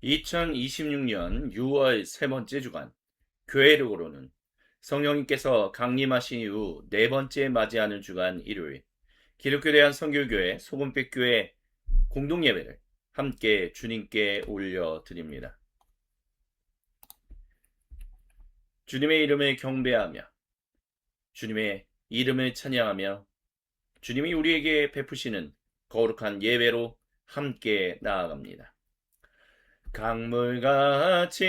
2026년 6월 세 번째 주간, 교회력으로는 성령님께서 강림하신 이후 네 번째 맞이하는 주간 일요일, 기독교 대한선교교회 소금빛교회 공동예배를 함께 주님께 올려드립니다. 주님의 이름을 경배하며 주님의 이름을 찬양하며 주님이 우리에게 베푸시는 거룩한 예배로 함께 나아갑니다. 강물같이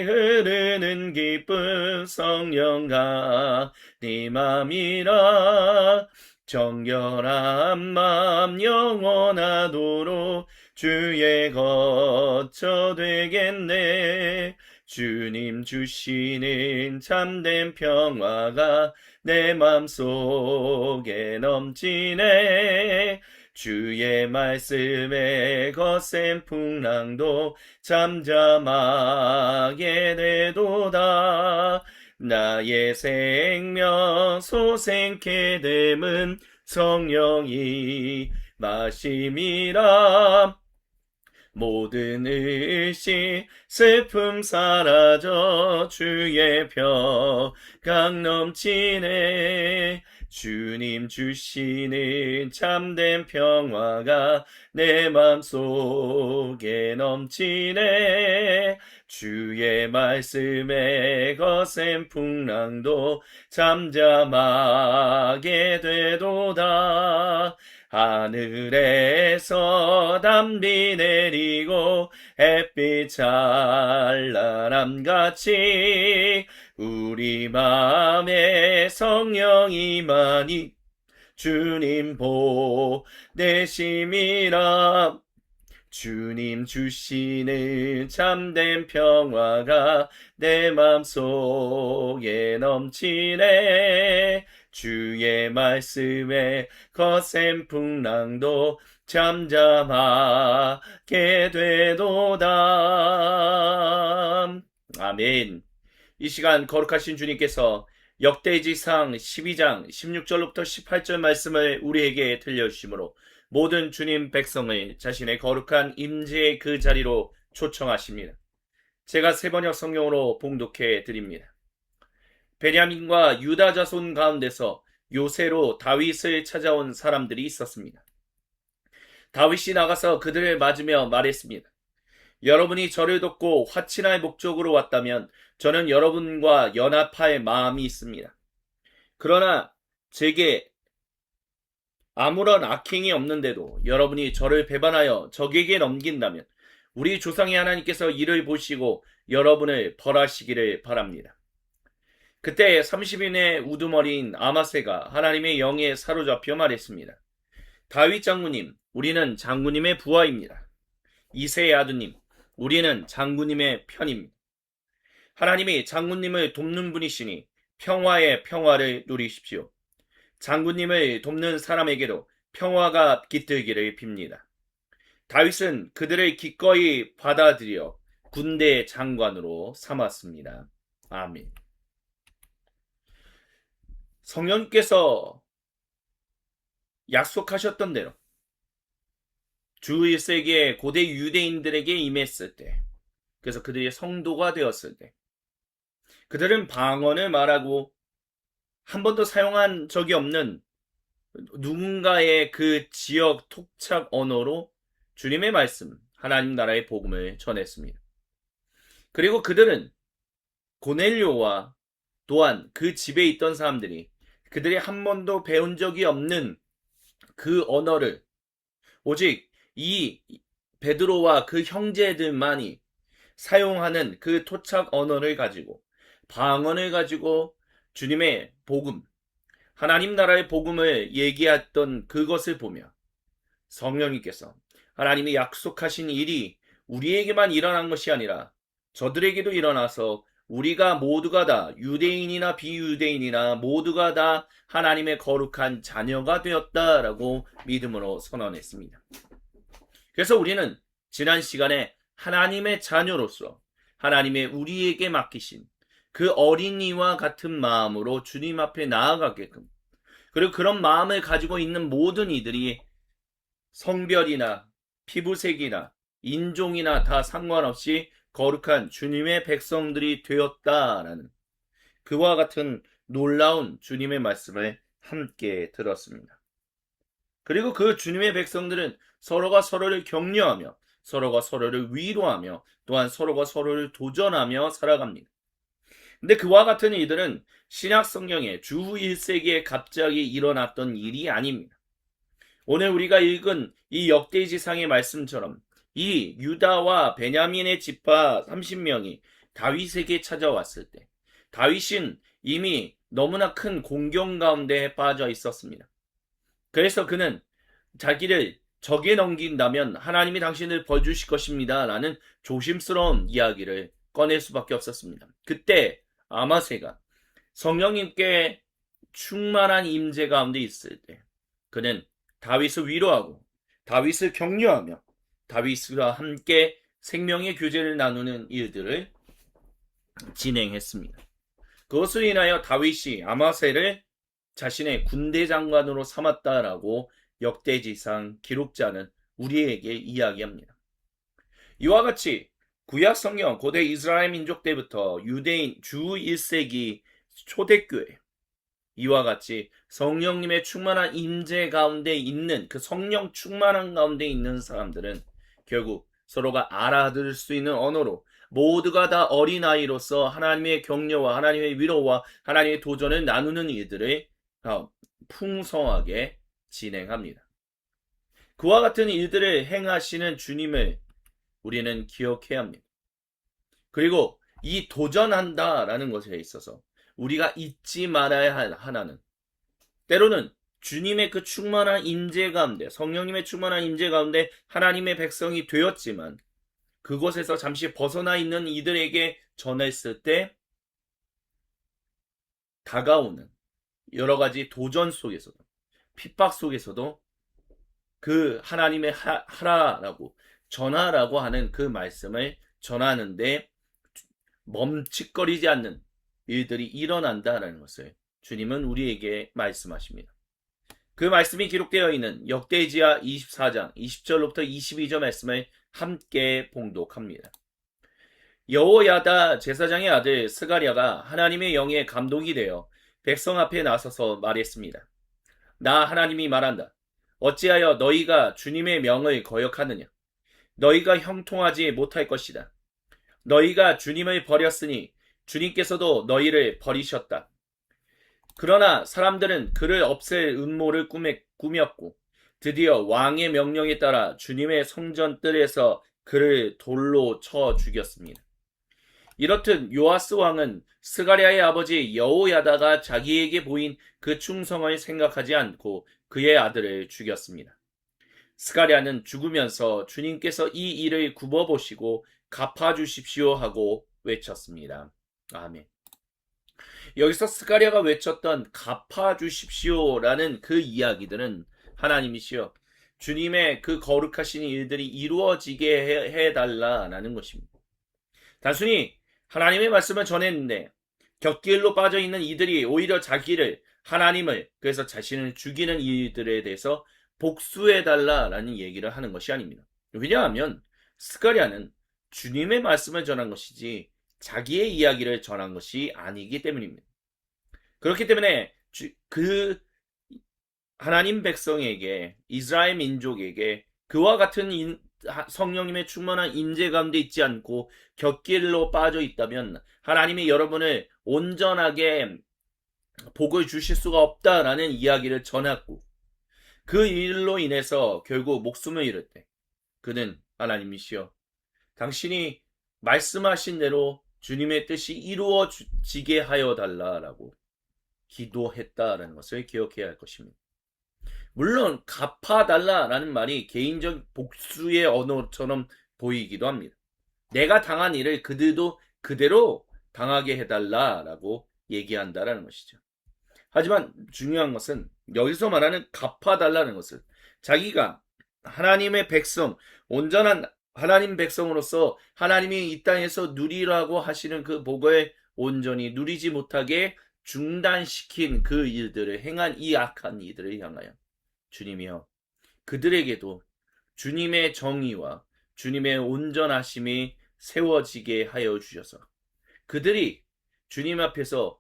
흐르는 기쁜 성령아 네 맘이라 정결한 맘 영원하도록 주의 거처 되겠네. 주님 주시는 참된 평화가 내 맘속에 넘치네. 주의 말씀에 거센 풍랑도 잠잠하게 되도다. 나의 생명 소생케 됨은 성령이 마심이라. 모든 의심 슬픔 사라져 주의 평강 넘치네. 주님 주시는 참된 평화가 내 맘속에 넘치네. 주의 말씀에 거센 풍랑도 잠잠하게 되도다. 하늘에서 담비 내리고 햇빛 찬란함같이 우리 맘에 성령이 많이 주님 보내심이라. 주님 주시는 참된 평화가 내 맘속에 넘치네. 주의 말씀에 거센 풍랑도 잠잠하게 되도다. 아멘. 이 시간 거룩하신 주님께서 역대지상 12장 16절로부터 18절 말씀을 우리에게 들려주시므로 모든 주님 백성을 자신의 거룩한 임재의 그 자리로 초청하십니다. 제가 세번역 성경으로 봉독해 드립니다. 베냐민과 유다 자손 가운데서 요새로 다윗을 찾아온 사람들이 있었습니다. 다윗이 나가서 그들을 맞으며 말했습니다. 여러분이 저를 돕고 화친할 목적으로 왔다면 저는 여러분과 연합할 마음이 있습니다. 그러나 제게 아무런 악행이 없는데도 여러분이 저를 배반하여 적에게 넘긴다면 우리 조상의 하나님께서 이를 보시고 여러분을 벌하시기를 바랍니다. 그때 30인의 우두머리인 아마새가 하나님의 영에 사로잡혀 말했습니다. 다윗 장군님, 우리는 장군님의 부하입니다. 이새의 아드님, 우리는 장군님의 편입니다. 하나님이 장군님을 돕는 분이시니 평화의 평화를 누리십시오. 장군님을 돕는 사람에게도 평화가 깃들기를 빕니다. 다윗은 그들을 기꺼이 받아들여 군대 장관으로 삼았습니다. 아멘. 성령께서 약속하셨던 대로 주 1세기에 고대 유대인들에게 임했을 때, 그래서 그들이 성도가 되었을 때 그들은 방언을 말하고 한 번도 사용한 적이 없는 누군가의 그 지역 토착 언어로 주님의 말씀, 하나님 나라의 복음을 전했습니다. 그리고 그들은 고넬료와 또한 그 집에 있던 사람들이 그들이 한 번도 배운 적이 없는 그 언어를 오직 이 베드로와 그 형제들만이 사용하는 그 토착 언어를 가지고 방언을 가지고 주님의 복음, 하나님 나라의 복음을 얘기했던 그것을 보며 성령님께서 하나님이 약속하신 일이 우리에게만 일어난 것이 아니라 저들에게도 일어나서 우리가 모두가 다 유대인이나 비유대인이나 모두가 다 하나님의 거룩한 자녀가 되었다라고 믿음으로 선언했습니다. 그래서 우리는 지난 시간에 하나님의 자녀로서 하나님의 우리에게 맡기신 그 어린이와 같은 마음으로 주님 앞에 나아가게끔, 그리고 그런 마음을 가지고 있는 모든 이들이 성별이나 피부색이나 인종이나 다 상관없이 거룩한 주님의 백성들이 되었다라는 그와 같은 놀라운 주님의 말씀을 함께 들었습니다. 그리고 그 주님의 백성들은 서로가 서로를 격려하며 서로가 서로를 위로하며 또한 서로가 서로를 도전하며 살아갑니다. 근데 그와 같은 이들은 신약 성경에 주 1세기에 갑자기 일어났던 일이 아닙니다. 오늘 우리가 읽은 이 역대지상의 말씀처럼 이 유다와 베냐민의 지파 30명이 다윗에게 찾아왔을 때 다윗은 이미 너무나 큰 공경 가운데 빠져 있었습니다. 그래서 그는 자기를 적에 넘긴다면 하나님이 당신을 벌 주실 것입니다 라는 조심스러운 이야기를 꺼낼 수밖에 없었습니다. 그때 아마새가 성령님께 충만한 임재 가운데 있을 때 그는 다윗을 위로하고 다윗을 격려하며 다윗과 함께 생명의 교제를 나누는 일들을 진행했습니다. 그것으로 인하여 다윗이 아마새를 자신의 군대 장관으로 삼았다라고 역대지상 기록자는 우리에게 이야기합니다. 이와 같이 구약 성경 고대 이스라엘 민족 때부터 유대인 주 1세기 초대교회 이와 같이 성령님의 충만한 임재 가운데 있는 그 성령 충만한 가운데 있는 사람들은 결국 서로가 알아들을 수 있는 언어로 모두가 다 어린아이로서 하나님의 격려와 하나님의 위로와 하나님의 도전을 나누는 일들을 풍성하게 진행합니다. 그와 같은 일들을 행하시는 주님을 우리는 기억해야 합니다. 그리고 이 도전한다라는 것에 있어서 우리가 잊지 말아야 할 하나는 때로는 주님의 그 충만한 임재 가운데 성령님의 충만한 임재 가운데 하나님의 백성이 되었지만 그곳에서 잠시 벗어나 있는 이들에게 전했을 때 다가오는 여러 가지 도전 속에서도 핍박 속에서도 그 하나님의 하라라고 전하라고 하는 그 말씀을 전하는데 멈칫거리지 않는 일들이 일어난다라는 것을 주님은 우리에게 말씀하십니다. 그 말씀이 기록되어 있는 역대지하 24장 20절로부터 22절 말씀을 함께 봉독합니다. 여호야다 제사장의 아들 스가랴가 하나님의 영에 감동이 되어 백성 앞에 나서서 말했습니다. 나 하나님이 말한다. 어찌하여 너희가 주님의 명을 거역하느냐? 너희가 형통하지 못할 것이다. 너희가 주님을 버렸으니 주님께서도 너희를 버리셨다. 그러나 사람들은 그를 없앨 음모를 꾸몄고 드디어 왕의 명령에 따라 주님의 성전 뜰에서 그를 돌로 쳐 죽였습니다. 이렇듯 요아스 왕은 스가랴의 아버지 여호야다가 자기에게 보인 그 충성을 생각하지 않고 그의 아들을 죽였습니다. 스가랴는 죽으면서 주님께서 이 일을 굽어보시고 갚아주십시오 하고 외쳤습니다. 아멘. 여기서 스가랴가 외쳤던 갚아주십시오라는 그 이야기들은 하나님이시여 주님의 그 거룩하신 일들이 이루어지게 해달라라는 것입니다. 단순히 하나님의 말씀을 전했는데 곁길로 빠져있는 이들이 오히려 자기를 하나님을 그래서 자신을 죽이는 이들에 대해서 복수해달라라는 얘기를 하는 것이 아닙니다. 왜냐하면 스가랴는 주님의 말씀을 전한 것이지 자기의 이야기를 전한 것이 아니기 때문입니다. 그렇기 때문에 그 하나님 백성에게 이스라엘 민족에게 그와 같은 성령님의 충만한 임재 가운데 있지 않고 곁길로 빠져 있다면 하나님이 여러분을 온전하게 복을 주실 수가 없다라는 이야기를 전했고 그 일로 인해서 결국 목숨을 잃을 때 그는 하나님이시여 당신이 말씀하신 대로 주님의 뜻이 이루어지게 하여 달라라고 기도했다라는 것을 기억해야 할 것입니다. 물론 갚아달라라는 말이 개인적 복수의 언어처럼 보이기도 합니다. 내가 당한 일을 그들도 그대로 당하게 해달라라고 얘기한다라는 것이죠. 하지만 중요한 것은 여기서 말하는 갚아달라는 것은 자기가 하나님의 백성, 온전한 하나님 백성으로서 하나님이 이 땅에서 누리라고 하시는 그 복을 온전히 누리지 못하게 중단시킨 그 일들을 행한 이 악한 이들을 향하여 주님이여 그들에게도 주님의 정의와 주님의 온전하심이 세워지게 하여 주셔서 그들이 주님 앞에서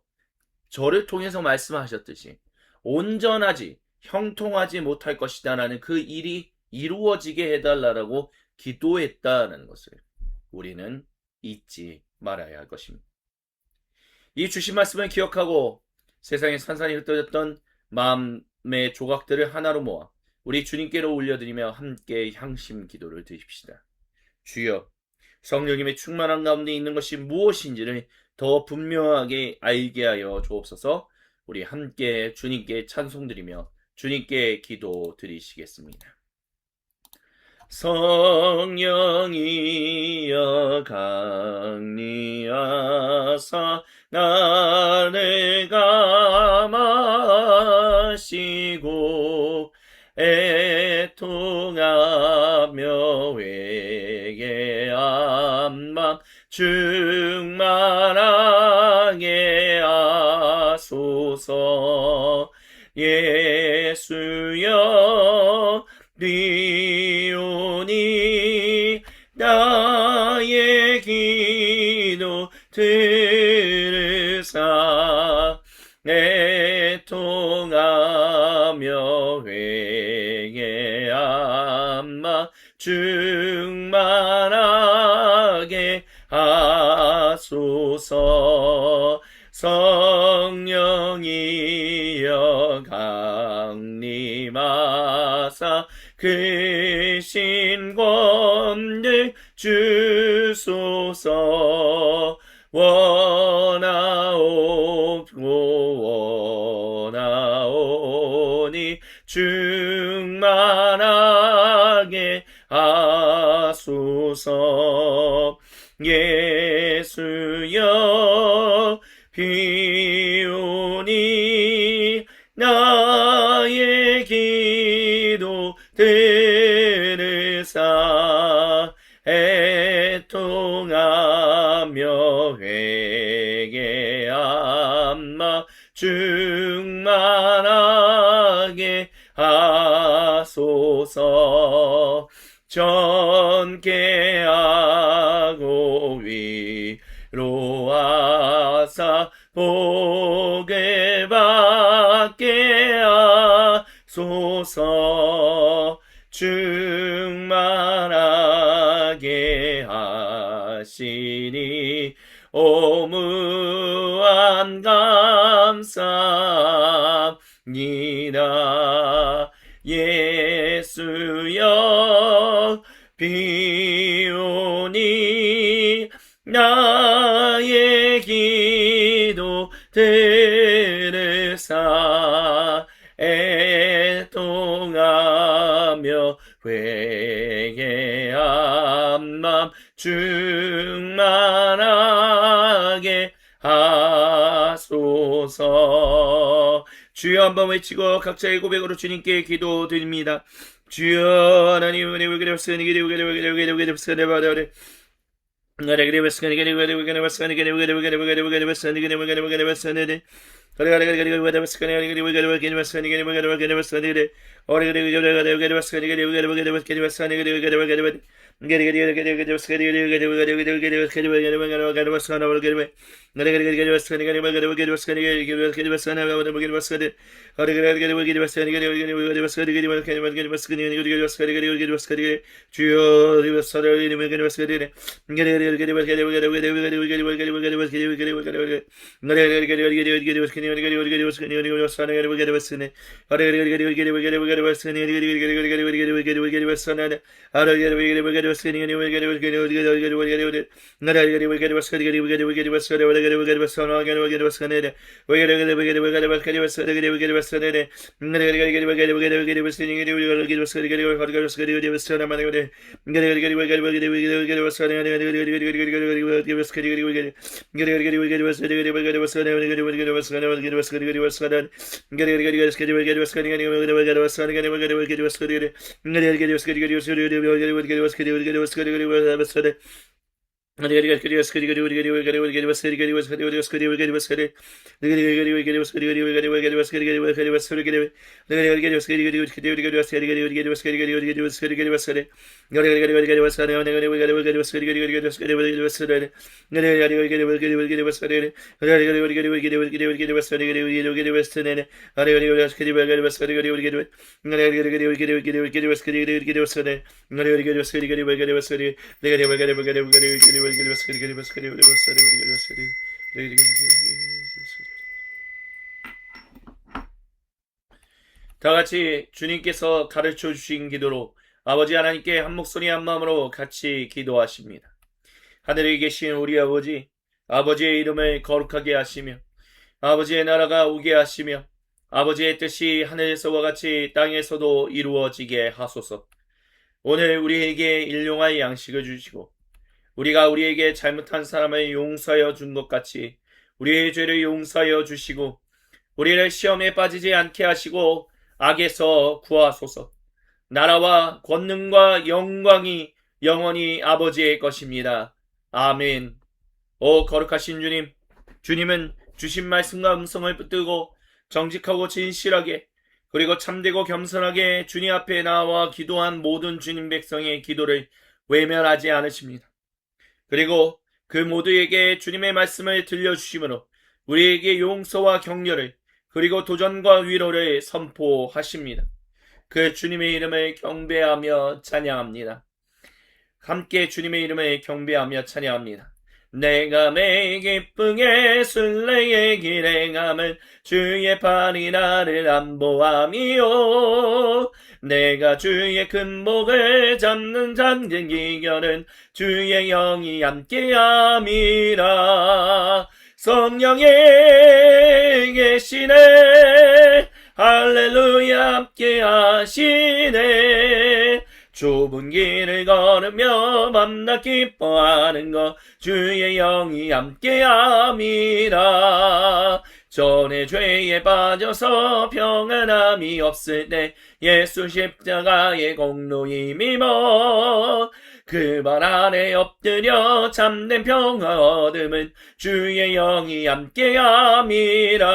저를 통해서 말씀하셨듯이 온전하지 형통하지 못할 것이다라는 그 일이 이루어지게 해달라고 기도했다는 것을 우리는 잊지 말아야 할 것입니다. 이 주신 말씀을 기억하고 세상에 산산이 흩어졌던 마음의 조각들을 하나로 모아 우리 주님께로 올려드리며 함께 향심 기도를 드립시다. 주여, 성령님의 충만한 가운데 있는 것이 무엇인지를 더 분명하게 알게 하여 주옵소서. 우리 함께 주님께 찬송드리며 주님께 기도 드리시겠습니다. 성령이여 강림하사 나를 감하시고 애통하며 회개한 맘 충만하게 하소서. 예수여 비오니 나의 기도 들으사 애통하며 회개한 마 충만하게 하소서. 성령이여 강림하사 크신 권능 주소서. 원하오니 충만하게 하소서. 예수여 비오니 나의 기도 들으사 애통하며 회개한 마 충만하게 하소서. 전케하고 위로하사 복을 받게 하소서. 충만하게 하시니 오무한 감사합니다. 예수여 비오니 나의 기도 들으사 애통하며 회개한 맘 충만하게 하소서. 주여 한번 외치고 각자의 고백으로 주님께 기도드립니다. 주여 하나님 은혜를 베푸시니 다 같이 주님께서 가르쳐 주신 기도로 아버지 하나님께 한 목소리 한 마음으로 같이 기도하십니다. 하늘에 계신 우리 아버지, 아버지의 이름을 거룩하게 하시며 아버지의 나라가 오게 하시며 아버지의 뜻이 하늘에서와 같이 땅에서도 이루어지게 하소서. 오늘 우리에게 일용할 양식을 주시고 우리가 우리에게 잘못한 사람을 용서하여 준 것 같이 우리의 죄를 용서하여 주시고 우리를 시험에 빠지지 않게 하시고 악에서 구하소서. 나라와 권능과 영광이 영원히 아버지의 것입니다. 아멘. 오 거룩하신 주님, 주님은 주신 말씀과 음성을 붙들고 정직하고 진실하게 그리고 참되고 겸손하게 주님 앞에 나와 기도한 모든 주님 백성의 기도를 외면하지 않으십니다. 그리고 그 모두에게 주님의 말씀을 들려주심으로 우리에게 용서와 격려를 그리고 도전과 위로를 선포하십니다. 그 주님의 이름을 경배하며 찬양합니다. 함께 주님의 이름을 경배하며 찬양합니다. 내가 매 기쁨의 순례의 길에 가면 주의 팔이 나를 안보함이요 내가 주의 큰 목을 잡는 잠든 기결은 주의 영이 함께함이라. 성령이 계시네 할렐루야 함께하시네. 좁은 길을 걸으며 만나 기뻐하는 것 주의 영이 함께함이라. 전에 죄에 빠져서 평안함이 없을 때 예수 십자가의 공로 이미머 그 발 아래 엎드려 참된 평화 얻음은 주의 영이 함께함이라.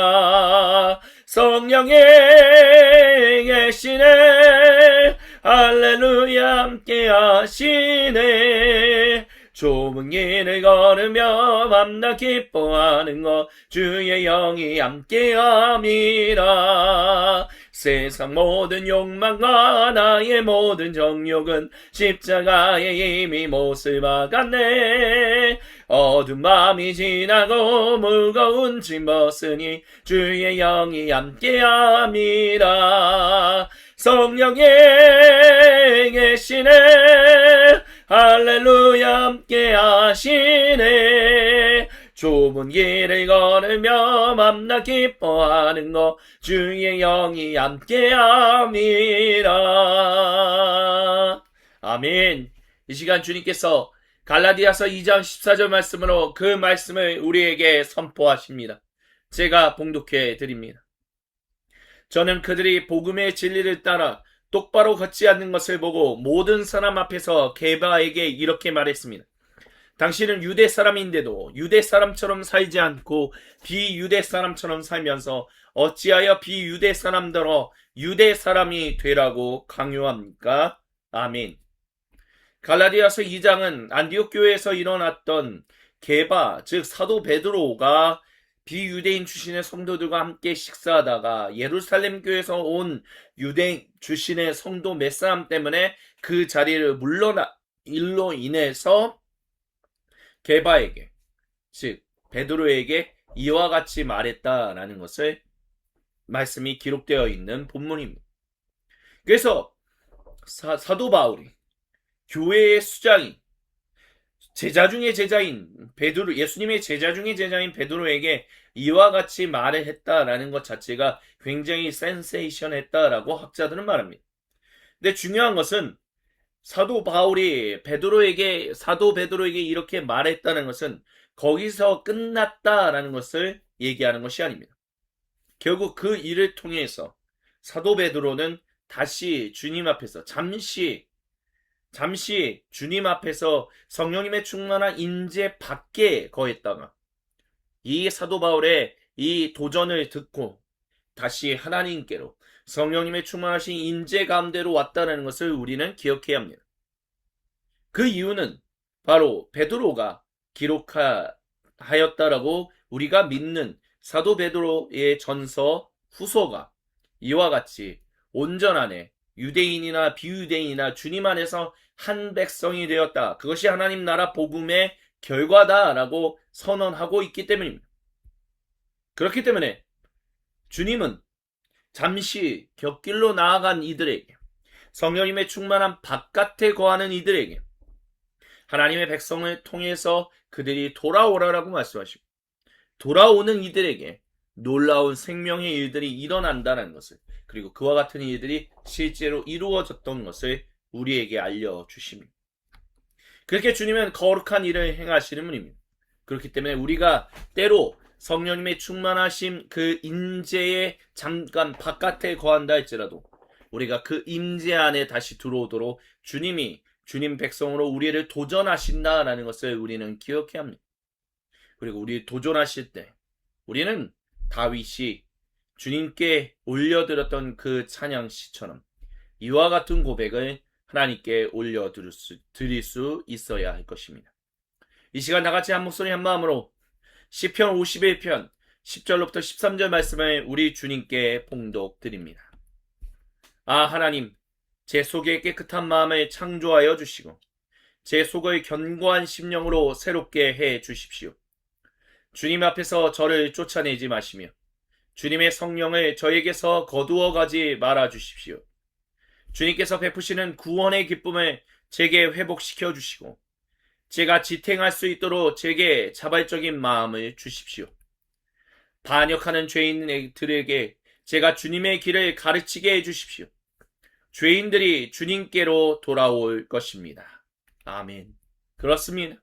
성령이 계시네 할렐루야 함께하시네. 좁은 길을 걸으며 만나 기뻐하는 것 주의 영이 함께함이라. 세상 모든 욕망과 나의 모든 정욕은 십자가에 이미 못을 박았네. 어두운 밤이 지나고 무거운 짐 벗으니 주의 영이 함께함이라. 성령이 계시네 할렐루야 함께하시네. 좁은 길을 걸으며 만나 기뻐하는 것 주의 영이 함께함이라. 아멘. 이 시간 주님께서 갈라디아서 2장 14절 말씀으로 그 말씀을 우리에게 선포하십니다. 제가 봉독해 드립니다. 저는 그들이 복음의 진리를 따라 똑바로 걷지 않는 것을 보고 모든 사람 앞에서 게바에게 이렇게 말했습니다. 당신은 유대 사람인데도 유대 사람처럼 살지 않고 비유대 사람처럼 살면서 어찌하여 비유대 사람들어 유대 사람이 되라고 강요합니까? 아멘. 갈라디아서 2장은 안디옥 교회에서 일어났던 게바, 즉 사도 베드로가 비유대인 출신의 성도들과 함께 식사하다가 예루살렘 교회에서 온 유대인 출신의 성도 몇 사람 때문에 그 자리를 물러나 일로 인해서 게바에게, 즉 베드로에게 이와 같이 말했다라는 것을 말씀이 기록되어 있는 본문입니다. 그래서 사도 바울이 교회의 수장인 제자 중의 제자인 베드로, 예수님의 제자 중의 제자인 베드로에게 이와 같이 말을 했다라는 것 자체가 굉장히 센세이션했다라고 학자들은 말합니다. 근데 중요한 것은 사도 베드로에게 이렇게 말했다는 것은 거기서 끝났다라는 것을 얘기하는 것이 아닙니다. 결국 그 일을 통해서 사도 베드로는 다시 주님 앞에서 잠시 잠시 주님 앞에서 성령님의 충만한 임재 밖에 거했다가 이 사도 바울의 이 도전을 듣고 다시 하나님께로 성령님의 충만하신 임재 가운데로 왔다는 것을 우리는 기억해야 합니다. 그 이유는 바로 베드로가 기록하였다라고 우리가 믿는 사도 베드로의 전서 후서가 이와 같이 온전하네 유대인이나 비유대인이나 주님 안에서 한 백성이 되었다. 그것이 하나님 나라 복음의 결과다라고 선언하고 있기 때문입니다. 그렇기 때문에 주님은 잠시 곁길로 나아간 이들에게 성령님의 충만한 바깥에 거하는 이들에게 하나님의 백성을 통해서 그들이 돌아오라라고 말씀하시고 돌아오는 이들에게 놀라운 생명의 일들이 일어난다는 것을 그리고 그와 같은 일들이 실제로 이루어졌던 것을 우리에게 알려주십니다. 그렇게 주님은 거룩한 일을 행하시는 분입니다. 그렇기 때문에 우리가 때로 성령님의 충만하심 그 임재에 잠깐 바깥에 거한다 할지라도 우리가 그 임재 안에 다시 들어오도록 주님이 주님 백성으로 우리를 도전하신다라는 것을 우리는 기억해야 합니다. 그리고 우리 도전하실 때 우리는 다윗이 주님께 올려드렸던 그 찬양시처럼 이와 같은 고백을 하나님께 올려드릴 수 있어야 할 것입니다. 이 시간 다같이 한 목소리 한 마음으로 시편 51편 10절로부터 13절 말씀을 우리 주님께 봉독드립니다. 아 하나님, 제 속에 깨끗한 마음을 창조하여 주시고 제 속을 견고한 심령으로 새롭게 해 주십시오. 주님 앞에서 저를 쫓아내지 마시며 주님의 성령을 저에게서 거두어 가지 말아 주십시오. 주님께서 베푸시는 구원의 기쁨을 제게 회복시켜 주시고 제가 지탱할 수 있도록 제게 자발적인 마음을 주십시오. 반역하는 죄인들에게 제가 주님의 길을 가르치게 해 주십시오. 죄인들이 주님께로 돌아올 것입니다. 아멘. 그렇습니다.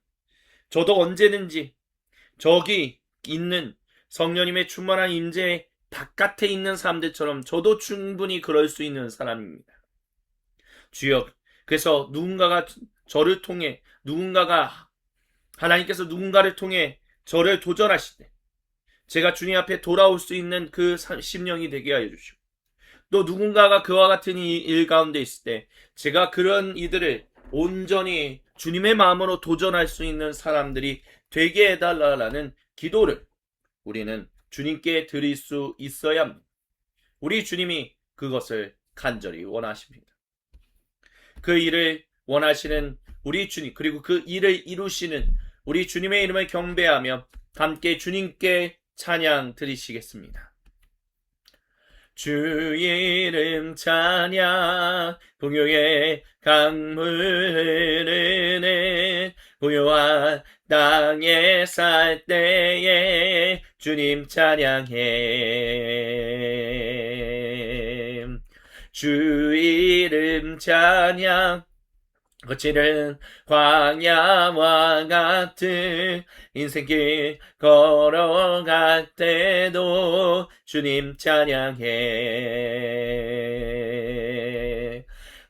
저도 언제든지 저기 있는 성령님의 충만한 임재 바깥에 있는 사람들처럼 저도 충분히 그럴 수 있는 사람입니다. 주여, 그래서 누군가가 저를 통해 하나님께서 누군가를 통해 저를 도전하실 때 제가 주님 앞에 돌아올 수 있는 그 심령이 되게 하여 주시고 또 누군가가 그와 같은 일 가운데 있을 때 제가 그런 이들을 온전히 주님의 마음으로 도전할 수 있는 사람들이 되게 해달라는 기도를 우리는 주님께 드릴 수 있어야 합니다. 우리 주님이 그것을 간절히 원하십니다. 그 일을 원하시는 우리 주님 그리고 그 일을 이루시는 우리 주님의 이름을 경배하며 함께 주님께 찬양 드리시겠습니다. 주 이름 찬양 풍요의 강물 흐르는 고요한 땅에 살 때에 주님 찬양해. 주 이름 찬양 거칠은 광야와 같은 인생길 걸어갈 때도 주님 찬양해.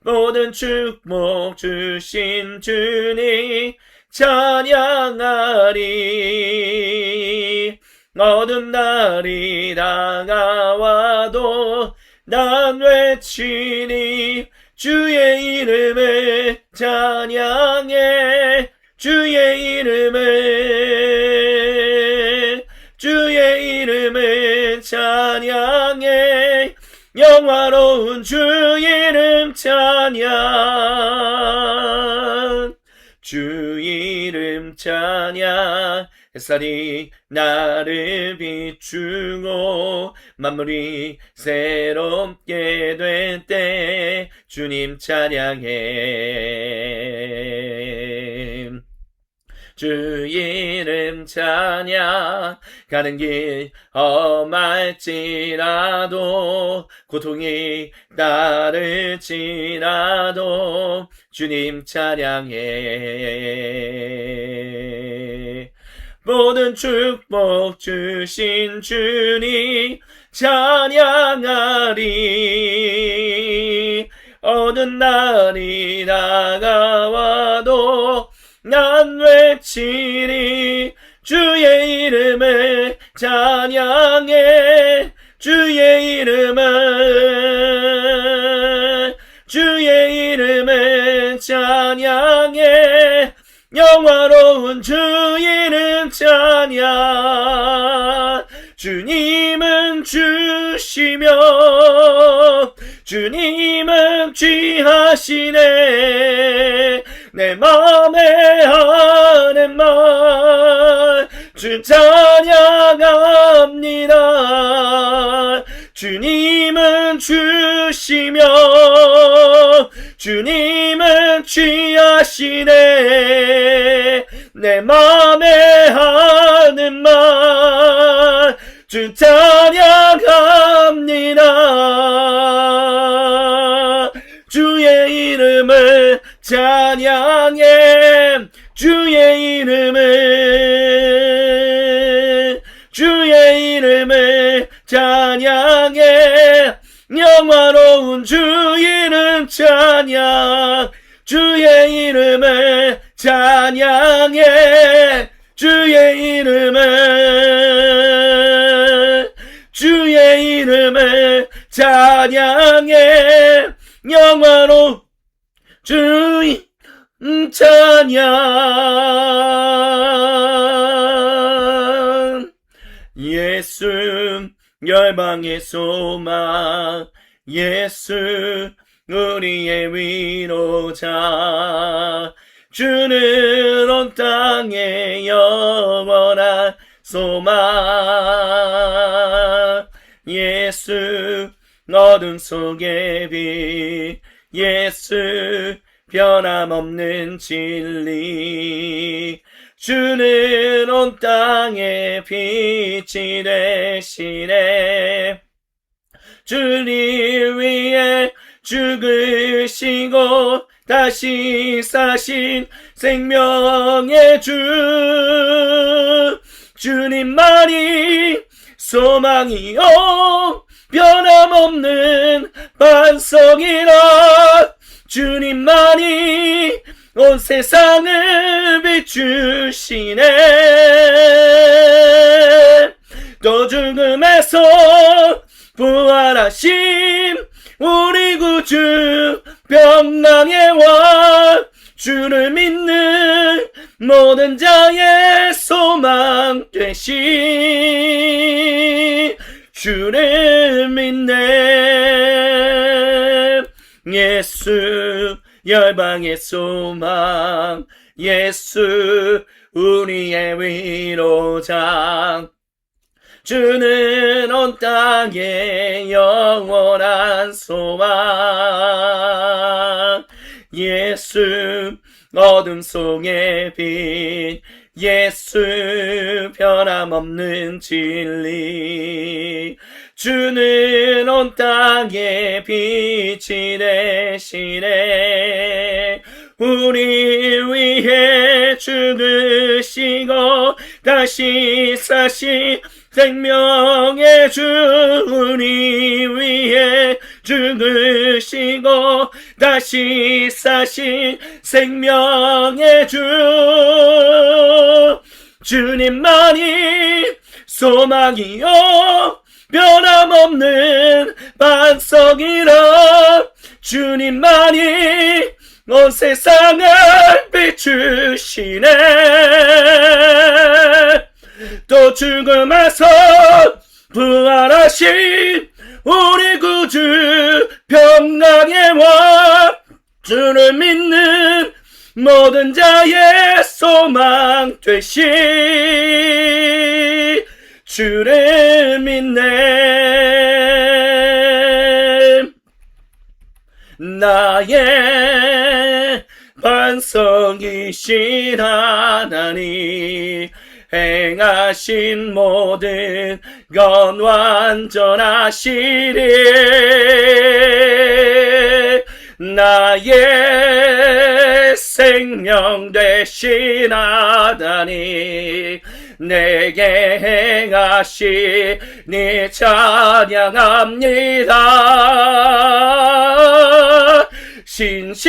모든 축복 주신 주님 찬양하리. 어두운 날이 다가와도 난 외치니 주의 이름을 찬양해. 주의 이름을 찬양해. 영화로운 주 이름 찬양. 주 이름 찬양. 햇살이 나를 비추고 만물이 새롭게 될 때 주님 찬양해. 주 이름 찬양. 가는 길 험할지라도 고통이 따를지라도 주님 찬양해. 모든 축복 주신 주님 찬양하리. 어두운 날이 다가 외치리 주의 이름을 찬양해 주의 이름을 찬양해 영화로운 주 이름 찬양 주님은 주시며 주님은 귀하시네 내 맘에 하는 말 주 찬양합니다 주님은 주시며 주님은 귀하시네 내 맘에 하는 말 주 찬양합니다 주의 이름을 찬양해 주의 이름을 찬양해 영화로운 주 이름 찬양 주의 이름을 찬양해 주의 이름을 찬양해 영화로운 주 이름 찬양 예수 열방의 소망 예수 우리의 위로자 주는 온 땅의 영원한 소망 예수 어둠 속의 빛 예수 변함없는 진리 주는 온 땅의 빛이 되시네 주를 위해 죽으시고 다시 사신 생명의 주 주님만이 소망이요 변함없는 반석이라 주님만이 온 세상을 비추시네 또 죽음에서 부활하신 우리 구주 평강의 왕 주를 믿는 모든 자의 소망 되시 주를 믿네 예수 열방의 소망 예수 우리의 위로자 주는 온 땅의 영원한 소망 예수 어둠 속의 빛 예수 변함없는 진리 주는 온 땅의 빛이 되시네 우리 위해 죽으시고 다시 사신 생명의 주 우리 위해 죽으시고 다시 사신 생명의 주 주님만이 소망이요 변함없는 반석이라 주님만이 온 세상을 비추시네 또 죽음에서 부활하신 우리 구주 평강의 왕 주를 믿는 모든 자의 소망 되시 주를 믿네 나의 반석이신 하나님 행하신 모든 건 완전하시리 나의 생명 되신 하나님 내게 행하시니 찬양합니다 신실하신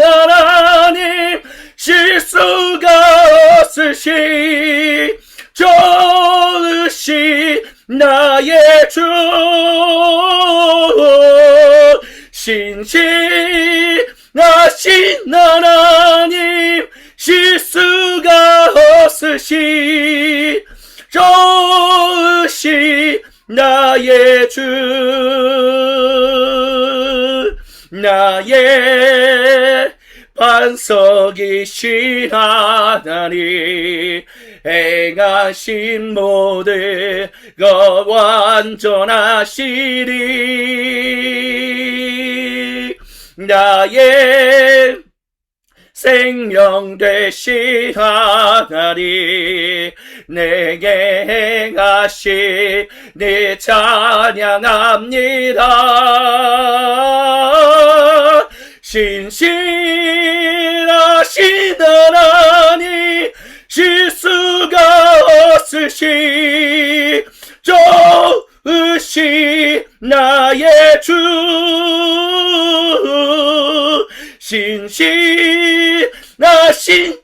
하나님 신실하신 수가 없으시 좋으시 나의 주 신실하신 하나님 실수가 없으시 좋으시 나의 주 나의 반석이신 하나님 행하신 모든 것 완전하시리 나의 생명 되신 하나님 내게 행하시 네 찬양합니다 신실하신 하나님 실수가 없으시 좋으시 나의 주 신실하신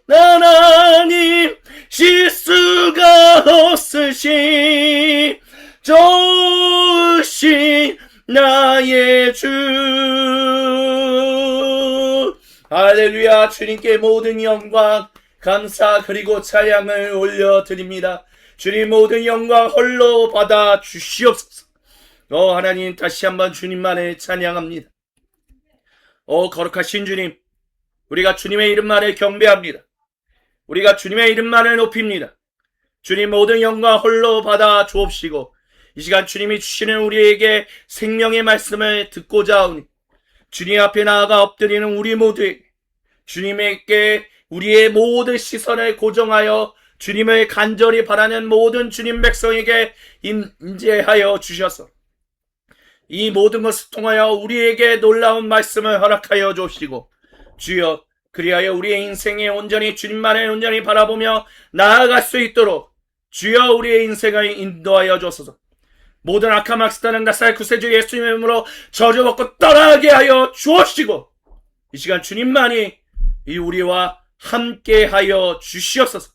하나님 실수가 없으시 좋으시 나의 주 할렐루야 주님께 모든 영광 감사 그리고 찬양을 올려드립니다. 주님 모든 영광 홀로 받아 주시옵소서. 하나님 다시 한번 주님만을 찬양합니다. 거룩하신 주님 우리가 주님의 이름만을 경배합니다. 우리가 주님의 이름만을 높입니다. 주님 모든 영광 홀로 받아 주옵시고 이 시간 주님이 주시는 우리에게 생명의 말씀을 듣고자 하오니 주님 앞에 나아가 엎드리는 우리 모두에게 주님에게 우리의 모든 시선을 고정하여 주님을 간절히 바라는 모든 주님 백성에게 임재하여 주셔서 이 모든 것을 통하여 우리에게 놀라운 말씀을 허락하여 주시고 주여 그리하여 우리의 인생에 온전히 주님만을 온전히 바라보며 나아갈 수 있도록 주여 우리의 인생을 인도하여 주소서. 모든 악한 막스타는 나살 구세주 예수님의 이름으로 저주먹고 떠나게 하여 주옵시고 이 시간 주님만이 이 우리와 함께하여 주시옵소서.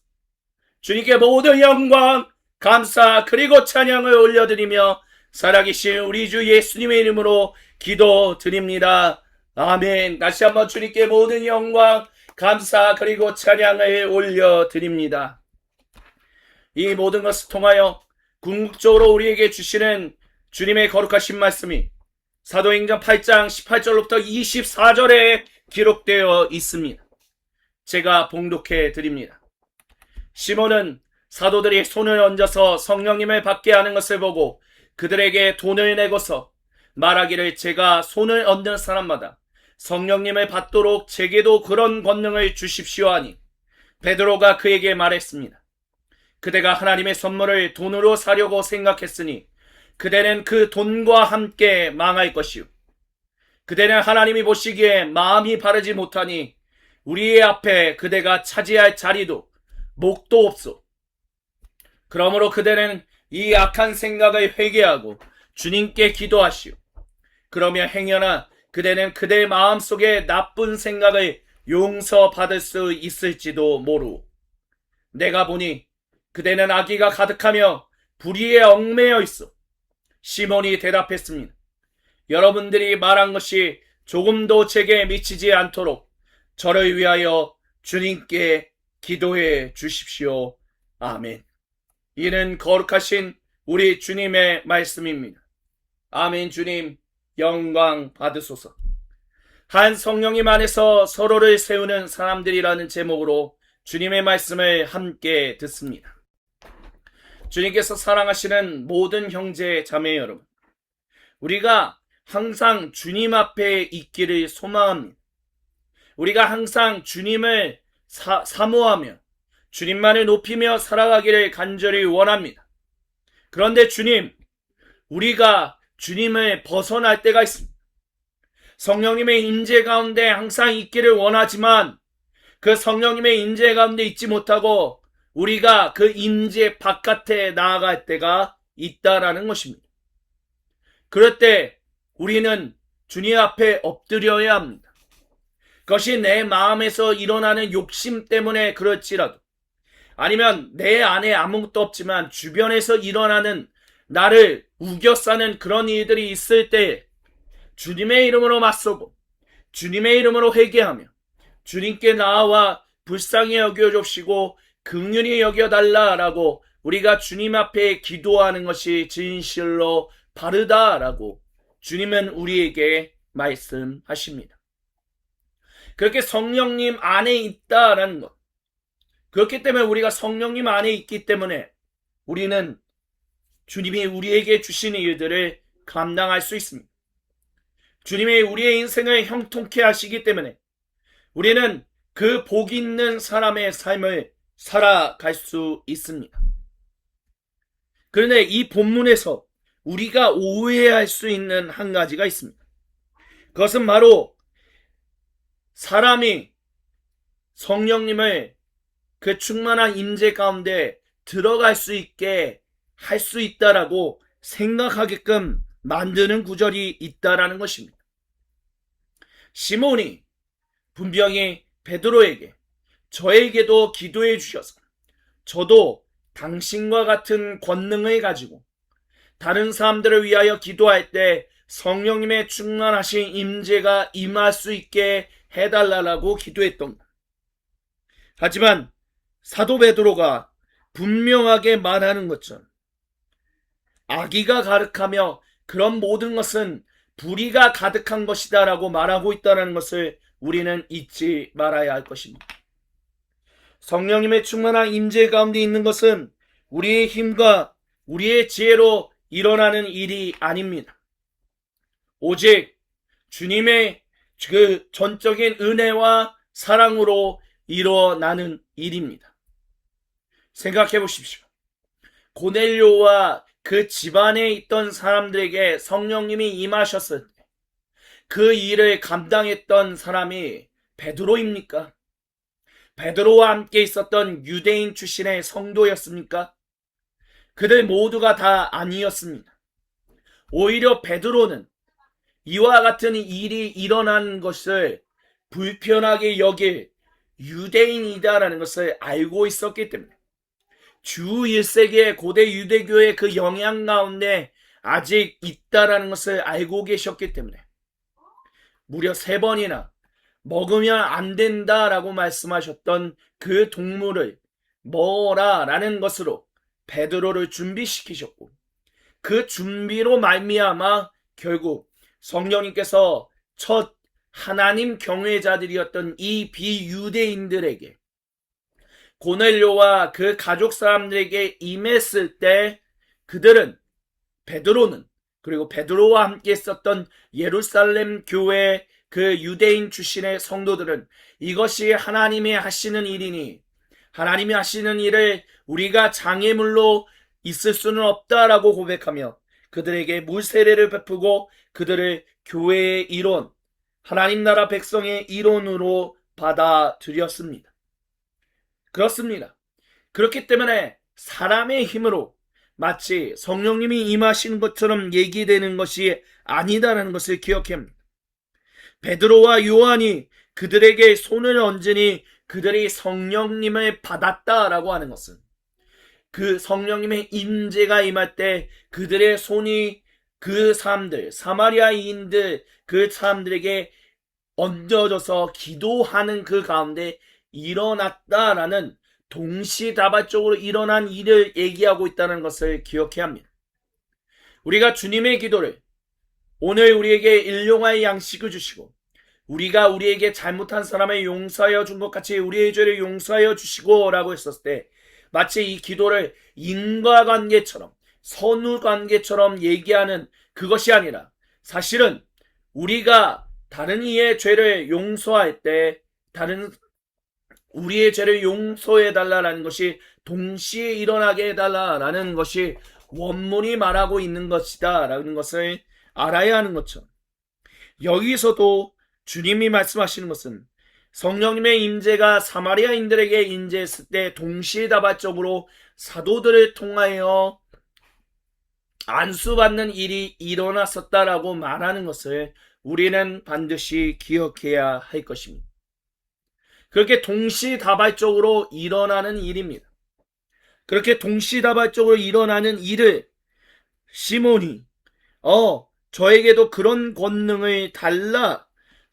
주님께 모든 영광 감사 그리고 찬양을 올려드리며 살아계신 우리 주 예수님의 이름으로 기도드립니다. 아멘. 다시 한번 주님께 모든 영광 감사 그리고 찬양을 올려드립니다. 이 모든 것을 통하여 궁극적으로 우리에게 주시는 주님의 거룩하신 말씀이 사도행전 8장 18절부터 24절에 기록되어 있습니다. 제가 봉독해 드립니다. 시몬은 사도들이 손을 얹어서 성령님을 받게 하는 것을 보고 그들에게 돈을 내고서 말하기를 제가 손을 얹는 사람마다 성령님을 받도록 제게도 그런 권능을 주십시오 하니 베드로가 그에게 말했습니다. 그대가 하나님의 선물을 돈으로 사려고 생각했으니 그대는 그 돈과 함께 망할 것이요 그대는 하나님이 보시기에 마음이 바르지 못하니 우리의 앞에 그대가 차지할 자리도 목도 없소. 그러므로 그대는 이 악한 생각을 회개하고 주님께 기도하시오. 그러면 행여나 그대는 그대의 마음속에 나쁜 생각을 용서받을 수 있을지도 모르오. 내가 보니 그대는 악의가 가득하며 불의에 얽매여 있어. 시몬이 대답했습니다. 여러분들이 말한 것이 조금도 제게 미치지 않도록 저를 위하여 주님께 기도해 주십시오. 아멘. 이는 거룩하신 우리 주님의 말씀입니다. 아멘. 주님 영광 받으소서. 한 성령님 안에서 서로를 세우는 사람들이라는 제목으로 주님의 말씀을 함께 듣습니다. 주님께서 사랑하시는 모든 형제 자매 여러분, 우리가 항상 주님 앞에 있기를 소망합니다. 우리가 항상 주님을 사모하며 주님만을 높이며 살아가기를 간절히 원합니다. 그런데 주님, 우리가 주님을 벗어날 때가 있습니다. 성령님의 임재 가운데 항상 있기를 원하지만 그 성령님의 임재 가운데 있지 못하고 우리가 그 임재 바깥에 나아갈 때가 있다라는 것입니다. 그럴 때 우리는 주님 앞에 엎드려야 합니다. 그것이 내 마음에서 일어나는 욕심 때문에 그럴지라도, 아니면 내 안에 아무것도 없지만 주변에서 일어나는 나를 우겨싸는 그런 일들이 있을 때 주님의 이름으로 맞서고 주님의 이름으로 회개하며 주님께 나아와 불쌍히 여겨주시고 긍휼히 여겨달라라고 우리가 주님 앞에 기도하는 것이 진실로 바르다라고 주님은 우리에게 말씀하십니다. 그렇게 성령님 안에 있다라는 것, 그렇기 때문에 우리가 성령님 안에 있기 때문에 우리는 주님이 우리에게 주신 일들을 감당할 수 있습니다. 주님이 우리의 인생을 형통케 하시기 때문에 우리는 그 복 있는 사람의 삶을 살아갈 수 있습니다. 그런데 이 본문에서 우리가 오해할 수 있는 한 가지가 있습니다. 그것은 바로 사람이 성령님을 그 충만한 임재 가운데 들어갈 수 있게 할 수 있다라고 생각하게끔 만드는 구절이 있다라는 것입니다. 시몬이 분명히 베드로에게 저에게도 기도해 주셔서 저도 당신과 같은 권능을 가지고 다른 사람들을 위하여 기도할 때 성령님의 충만하신 임재가 임할 수 있게 해달라고 기도했던 것. 하지만 사도 베드로가 분명하게 말하는 것처럼 악의가 가득하며 그런 모든 것은 불의가 가득한 것이다 라고 말하고 있다는 것을 우리는 잊지 말아야 할 것입니다. 성령님의 충만한 임재 가운데 있는 것은 우리의 힘과 우리의 지혜로 일어나는 일이 아닙니다. 오직 주님의 그 전적인 은혜와 사랑으로 일어나는 일입니다. 생각해 보십시오. 고넬료와 그 집안에 있던 사람들에게 성령님이 임하셨을 때 그 일을 감당했던 사람이 베드로입니까? 베드로와 함께 있었던 유대인 출신의 성도였습니까? 그들 모두가 다 아니었습니다. 오히려 베드로는 이와 같은 일이 일어난 것을 불편하게 여길 유대인이다라는 것을 알고 있었기 때문에 주 1세기의 고대 유대교의 그 영향 가운데 아직 있다라는 것을 알고 계셨기 때문에 무려 3번이나 먹으면 안 된다라고 말씀하셨던 그 동물을 먹어라라는 것으로 베드로를 준비시키셨고 그 준비로 말미암아 결국 성령님께서 첫 하나님 경외자들이었던 이 비유대인들에게 고넬료와 그 가족 사람들에게 임했을 때 그들은 베드로는 그리고 베드로와 함께 있었던 예루살렘 교회 그 유대인 출신의 성도들은 이것이 하나님이 하시는 일이니 하나님이 하시는 일을 우리가 장애물로 있을 수는 없다라고 고백하며 그들에게 물세례를 베푸고 그들을 교회의 일원, 하나님 나라 백성의 일원으로 받아들였습니다. 그렇습니다. 그렇기 때문에 사람의 힘으로 마치 성령님이 임하시는 것처럼 얘기되는 것이 아니다라는 것을 기억해야 합니다. 베드로와 요한이 그들에게 손을 얹으니 그들이 성령님을 받았다라고 하는 것은 그 성령님의 임재가 임할 때 그들의 손이 그 사람들, 사마리아인들 그 사람들에게 얹어져서 기도하는 그 가운데 일어났다라는 동시다발적으로 일어난 일을 얘기하고 있다는 것을 기억해야 합니다. 우리가 주님의 기도를 오늘 우리에게 일용할 양식을 주시고 우리가 우리에게 잘못한 사람을 용서하여 준 것 같이 우리의 죄를 용서하여 주시고 라고 했었을 때 마치 이 기도를 인과관계처럼 선후관계처럼 얘기하는 그것이 아니라 사실은 우리가 다른 이의 죄를 용서할 때 우리의 죄를 용서해달라는 것이 동시에 일어나게 해달라는 것이 원문이 말하고 있는 것이다 라는 것을 알아야 하는 것처럼 여기서도 주님이 말씀하시는 것은 성령님의 임재가 사마리아인들에게 임재했을 때 동시다발적으로 사도들을 통하여 안수받는 일이 일어났었다라고 말하는 것을 우리는 반드시 기억해야 할 것입니다. 그렇게 동시다발적으로 일어나는 일입니다. 그렇게 동시다발적으로 일어나는 일을 시몬이 저에게도 그런 권능을 달라,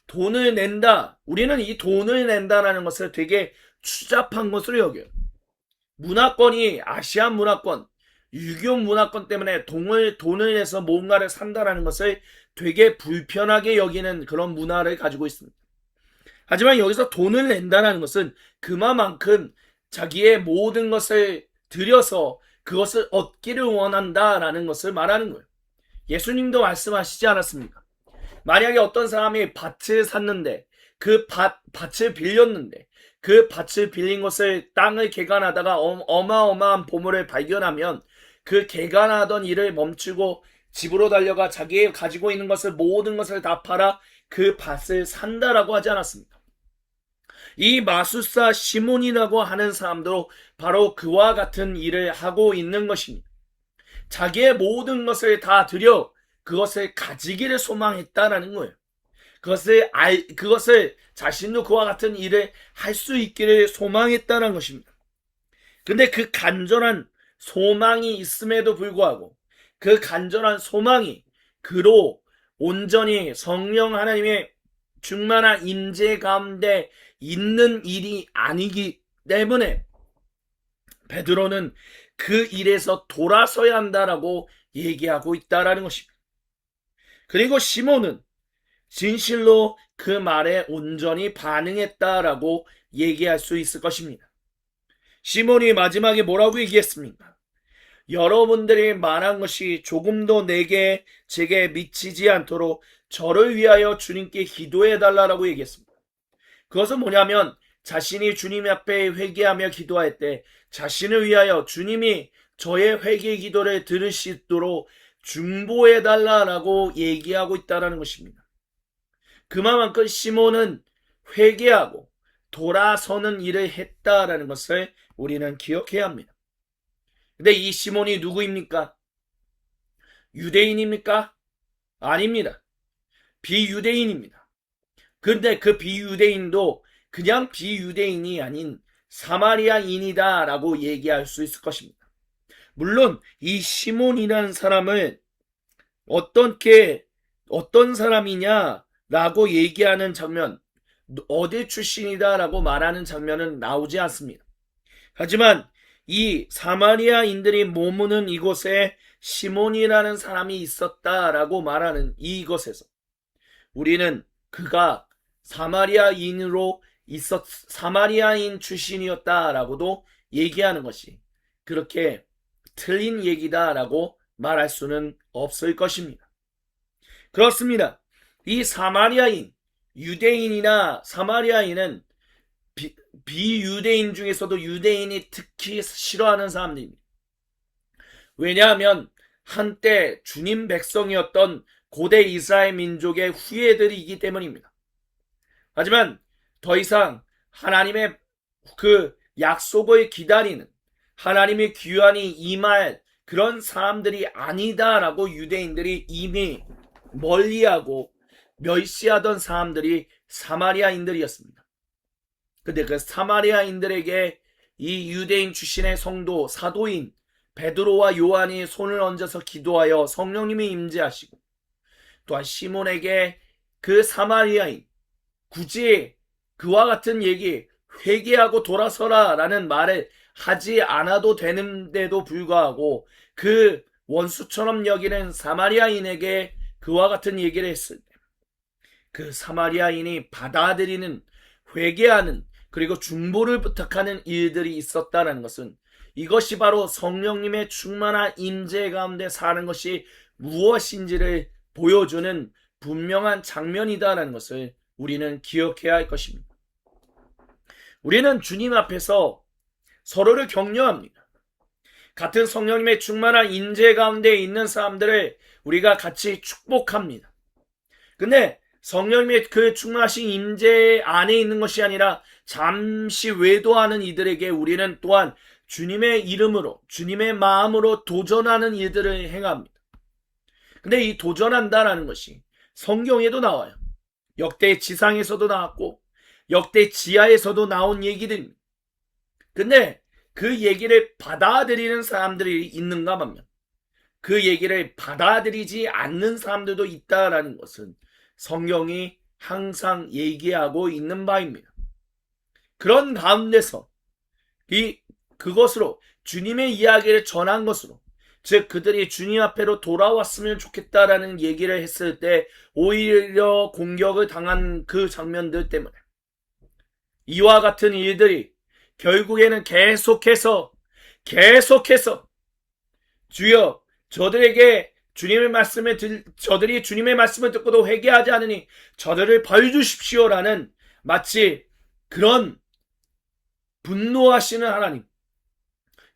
돈을 낸다. 우리는 이 돈을 낸다라는 것을 되게 추잡한 것으로 여겨요. 문화권이 아시안 문화권, 유교 문화권 때문에 돈을 내서 뭔가를 산다라는 것을 되게 불편하게 여기는 그런 문화를 가지고 있습니다. 하지만 여기서 돈을 낸다는 것은 그만큼 자기의 모든 것을 들여서 그것을 얻기를 원한다라는 것을 말하는 거예요. 예수님도 말씀하시지 않았습니까? 만약에 어떤 사람이 밭을 샀는데 그 밭을 빌렸는데 그 밭을 빌린 것을 땅을 개간하다가 어마어마한 보물을 발견하면 그 개간하던 일을 멈추고 집으로 달려가 자기의 가지고 있는 것을 모든 것을 다 팔아 그 밭을 산다라고 하지 않았습니까? 이 마술사 시몬이라고 하는 사람도 바로 그와 같은 일을 하고 있는 것입니다. 자기의 모든 것을 다 들여 그것을 가지기를 소망했다라는 거예요. 그것을 자신도 그와 같은 일을 할 수 있기를 소망했다는 것입니다. 근데 그 간절한 소망이 있음에도 불구하고 그 간절한 소망이 그로 온전히 성령 하나님의 충만한 임재 가운데 있는 일이 아니기 때문에 베드로는 그 일에서 돌아서야 한다라고 얘기하고 있다라는 것입니다. 그리고 시몬은 진실로 그 말에 온전히 반응했다라고 얘기할 수 있을 것입니다. 시몬이 마지막에 뭐라고 얘기했습니까? 여러분들이 말한 것이 조금도 제게 미치지 않도록 저를 위하여 주님께 기도해달라고 얘기했습니다. 그것은 뭐냐면 자신이 주님 앞에 회개하며 기도할 때 자신을 위하여 주님이 저의 회개 기도를 들으시도록 중보해달라고 얘기하고 있다는 것입니다. 그만큼 시몬은 회개하고 돌아서는 일을 했다라는 것을 우리는 기억해야 합니다. 근데 이 시몬이 누구입니까? 유대인입니까? 아닙니다. 비유대인입니다. 근데 그 비유대인도 그냥 비유대인이 아닌 사마리아인이다 라고 얘기할 수 있을 것입니다. 물론 이 시몬이라는 사람을 어떤 사람이냐 라고 얘기하는 장면, 어디 출신이다 라고 말하는 장면은 나오지 않습니다. 하지만 이 사마리아인들이 머무는 이곳에 시몬이라는 사람이 있었다라고 말하는 이것에서 우리는 그가 사마리아인 출신이었다라고도 얘기하는 것이 그렇게 틀린 얘기다라고 말할 수는 없을 것입니다. 그렇습니다. 이 유대인이나 사마리아인은 비유대인 중에서도 유대인이 특히 싫어하는 사람들입니다. 왜냐하면 한때 주님 백성이었던 고대 이스라엘 민족의 후예들이기 때문입니다. 하지만 더 이상 하나님의 그 약속을 기다리는 하나님의 귀환이 임할 그런 사람들이 아니다라고 유대인들이 이미 멀리하고 멸시하던 사람들이 사마리아인들이었습니다. 근데 그 사마리아인들에게 이 유대인 출신의 성도, 사도인 베드로와 요한이 손을 얹어서 기도하여 성령님이 임재하시고 또한 시몬에게 그 사마리아인 굳이 그와 같은 얘기 회개하고 돌아서라 라는 말을 하지 않아도 되는데도 불구하고 그 원수처럼 여기는 사마리아인에게 그와 같은 얘기를 했을 때 그 사마리아인이 받아들이는 회개하는 그리고 중보를 부탁하는 일들이 있었다는 것은 이것이 바로 성령님의 충만한 임재 가운데 사는 것이 무엇인지를 보여주는 분명한 장면이다라는 것을 우리는 기억해야 할 것입니다. 우리는 주님 앞에서 서로를 격려합니다. 같은 성령님의 충만한 임재 가운데 있는 사람들을 우리가 같이 축복합니다. 근데 성령님의 그 충만하신 임재 안에 있는 것이 아니라 잠시 외도하는 이들에게 우리는 또한 주님의 이름으로 주님의 마음으로 도전하는 일들을 행합니다. 근데 이 도전한다라는 것이 성경에도 나와요. 역대 지상에서도 나왔고 역대 지하에서도 나온 얘기들입니다. 근데 그 얘기를 받아들이는 사람들이 있는가 하면 그 얘기를 받아들이지 않는 사람들도 있다라는 것은 성경이 항상 얘기하고 있는 바입니다. 그런 가운데서 그것으로 주님의 이야기를 전한 것으로, 즉 그들이 주님 앞에로 돌아왔으면 좋겠다라는 얘기를 했을 때 오히려 공격을 당한 그 장면들 때문에 이와 같은 일들이 결국에는 계속해서 주여 저들이 주님의 말씀을 듣고도 회개하지 않으니 저들을 벌 주십시오라는 마치 그런 분노하시는 하나님,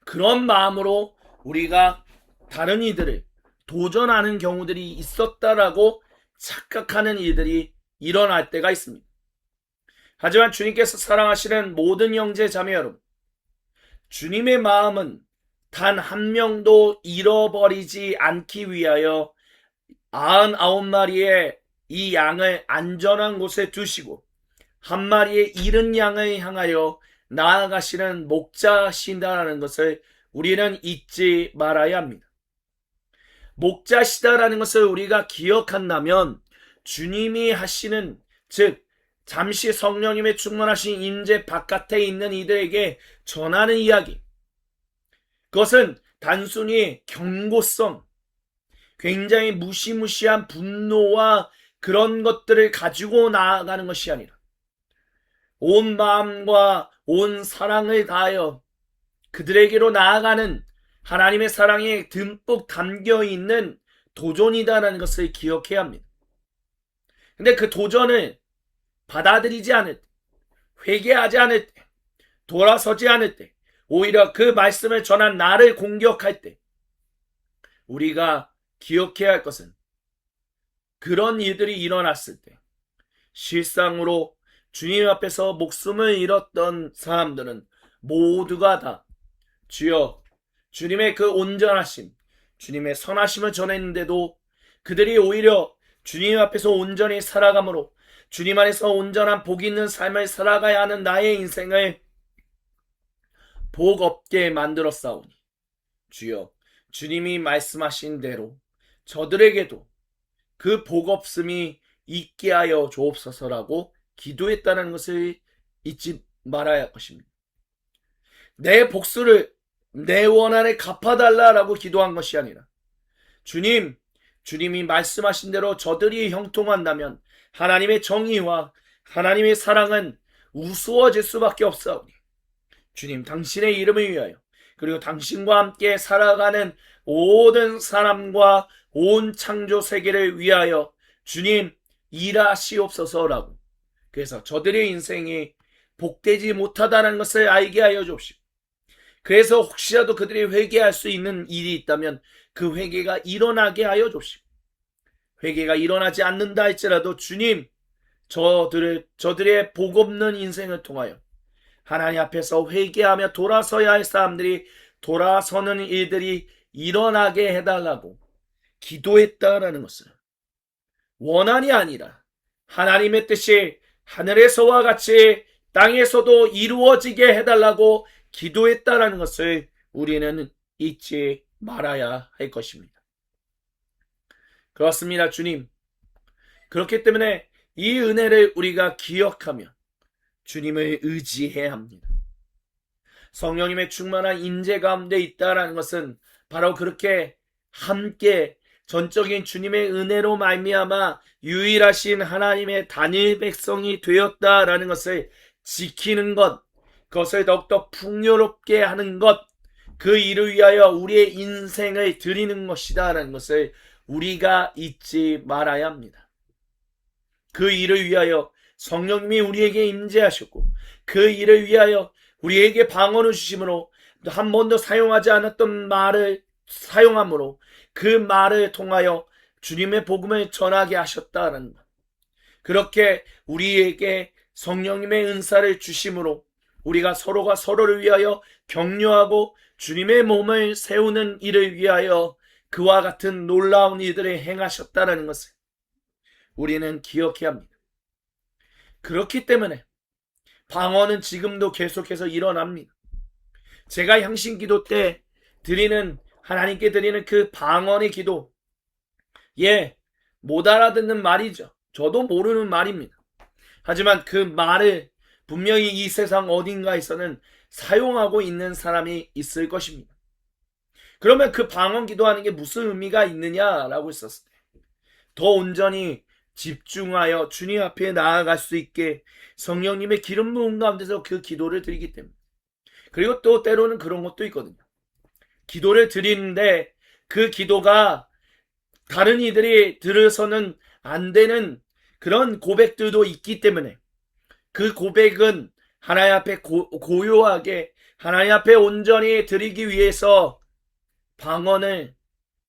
그런 마음으로 우리가 다른 이들을 도전하는 경우들이 있었다라고 착각하는 일들이 일어날 때가 있습니다. 하지만 주님께서 사랑하시는 모든 형제 자매 여러분, 주님의 마음은 단 한 명도 잃어버리지 않기 위하여 99마리의 이 양을 안전한 곳에 두시고 한 마리의 잃은 양을 향하여 나아가시는 목자시다라는 것을 우리는 잊지 말아야 합니다. 목자시다라는 것을 우리가 기억한다면 주님이 하시는, 즉 잠시 성령님의 충만하신 임재 바깥에 있는 이들에게 전하는 이야기, 그것은 단순히 경고성, 굉장히 무시무시한 분노와 그런 것들을 가지고 나아가는 것이 아니라 온 마음과 온 사랑을 다하여 그들에게로 나아가는 하나님의 사랑이 듬뿍 담겨있는 도전이다라는 것을 기억해야 합니다. 근데 그 도전을 받아들이지 않을 때, 회개하지 않을 때, 돌아서지 않을 때, 오히려 그 말씀을 전한 나를 공격할 때 우리가 기억해야 할 것은, 그런 일들이 일어났을 때 실상으로 주님 앞에서 목숨을 잃었던 사람들은 모두가 다 주여 주님의 그 온전하심, 주님의 선하심을 전했는데도 그들이 오히려 주님 앞에서 온전히 살아감으로 주님 안에서 온전한 복 있는 삶을 살아가야 하는 나의 인생을 복 없게 만들었사오니 주여 주님이 말씀하신 대로 저들에게도 그 복 없음이 있게 하여 주옵소서라고 기도했다는 것을 잊지 말아야 할 것입니다. 내 복수를, 내 원한을 갚아달라라고 기도한 것이 아니라 주님이 말씀하신 대로 저들이 형통한다면 하나님의 정의와 하나님의 사랑은 우스워질 수밖에 없사오니 주님 당신의 이름을 위하여, 그리고 당신과 함께 살아가는 모든 사람과 온 창조 세계를 위하여 주님 일하시옵소서라고, 그래서 저들의 인생이 복되지 못하다는 것을 알게 하여 주옵시고, 그래서 혹시라도 그들이 회개할 수 있는 일이 있다면 그 회개가 일어나게 하여 주옵시고, 회개가 일어나지 않는다 할지라도 주님 저들의 복 없는 인생을 통하여 하나님 앞에서 회개하며 돌아서야 할 사람들이 돌아서는 일들이 일어나게 해달라고 기도했다라는 것을, 원한이 아니라 하나님의 뜻이 하늘에서와 같이 땅에서도 이루어지게 해달라고 기도했다라는 것을 우리는 잊지 말아야 할 것입니다. 그렇습니다, 주님. 그렇기 때문에 이 은혜를 우리가 기억하며 주님을 의지해야 합니다. 성령님의 충만한 인재 가운데 있다라는 것은 바로 그렇게 함께 전적인 주님의 은혜로 말미암아 유일하신 하나님의 단일 백성이 되었다라는 것을 지키는 것, 그것을 더욱더 풍요롭게 하는 것, 그 일을 위하여 우리의 인생을 드리는 것이다라는 것을 우리가 잊지 말아야 합니다. 그 일을 위하여 성령님이 우리에게 임재하셨고 그 일을 위하여 우리에게 방언을 주심으로 한 번도 사용하지 않았던 말을 사용함으로 그 말을 통하여 주님의 복음을 전하게 하셨다는 것. 그렇게 우리에게 성령님의 은사를 주심으로 우리가 서로가 서로를 위하여 격려하고 주님의 몸을 세우는 일을 위하여 그와 같은 놀라운 일들을 행하셨다는 것을 우리는 기억해야 합니다. 그렇기 때문에 방언은 지금도 계속해서 일어납니다. 제가 향신기도 때 하나님께 드리는 그 방언의 기도, 못 알아듣는 말이죠. 저도 모르는 말입니다. 하지만 그 말을 분명히 이 세상 어딘가에서는 사용하고 있는 사람이 있을 것입니다. 그러면 그 방언 기도하는 게 무슨 의미가 있느냐라고 했었을 때, 더 온전히 집중하여 주님 앞에 나아갈 수 있게 성령님의 기름 부음 가운데서 그 기도를 드리기 때문에. 그리고 또 때로는 그런 것도 있거든요. 기도를 드리는데 그 기도가 다른 이들이 들어서는 안 되는 그런 고백들도 있기 때문에, 그 고백은 하나님 앞에 고요하게 하나님 앞에 온전히 드리기 위해서 방언을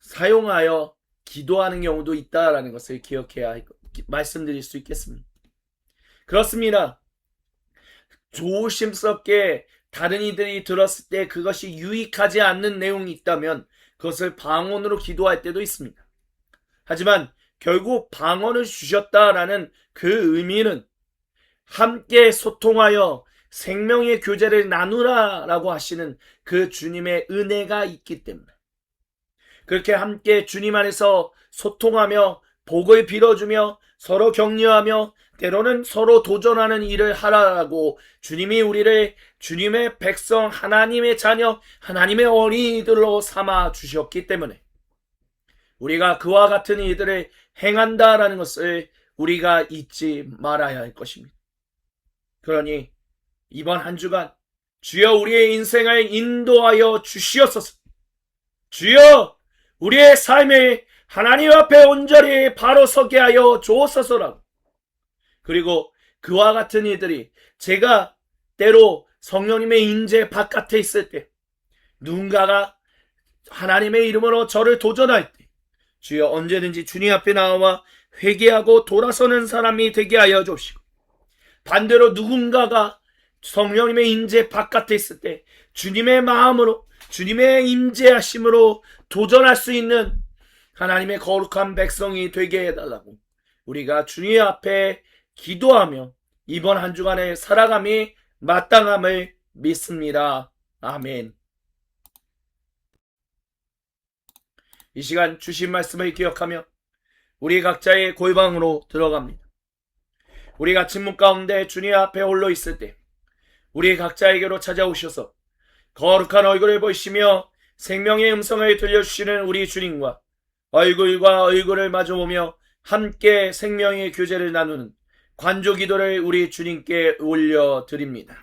사용하여 기도하는 경우도 있다라는 것을 기억해야 말씀드릴 수 있겠습니다. 그렇습니다. 조심스럽게 다른 이들이 들었을 때 그것이 유익하지 않는 내용이 있다면 그것을 방언으로 기도할 때도 있습니다. 하지만 결국 방언을 주셨다라는 그 의미는 함께 소통하여 생명의 교제를 나누라라고 하시는 그 주님의 은혜가 있기 때문에, 그렇게 함께 주님 안에서 소통하며 복을 빌어주며 서로 격려하며 때로는 서로 도전하는 일을 하라고 주님이 우리를 주님의 백성, 하나님의 자녀, 하나님의 어린이들로 삼아 주셨기 때문에 우리가 그와 같은 일들을 행한다라는 것을 우리가 잊지 말아야 할 것입니다. 그러니 이번 한 주간 주여 우리의 인생을 인도하여 주시옵소서. 주여 우리의 삶을 하나님 앞에 온전히 바로 서게 하여 주옵소서라고. 그리고 그와 같은 이들이, 제가 때로 성령님의 인재 바깥에 있을 때 누군가가 하나님의 이름으로 저를 도전할 때 주여 언제든지 주님 앞에 나와 회개하고 돌아서는 사람이 되게 하여 주시고, 반대로 누군가가 성령님의 인재 바깥에 있을 때 주님의 마음으로 주님의 인재하심으로 도전할 수 있는 하나님의 거룩한 백성이 되게 해달라고 우리가 주님 앞에 기도하며 이번 한 주간의 살아감이 마땅함을 믿습니다. 아멘. 이 시간 주신 말씀을 기억하며 우리 각자의 골방으로 들어갑니다. 우리가 침묵 가운데 주님 앞에 홀로 있을 때 우리 각자에게로 찾아오셔서 거룩한 얼굴을 보시며 생명의 음성을 들려주시는 우리 주님과 얼굴과 얼굴을 마주보며 함께 생명의 교제를 나누는 관조 기도를 우리 주님께 올려드립니다.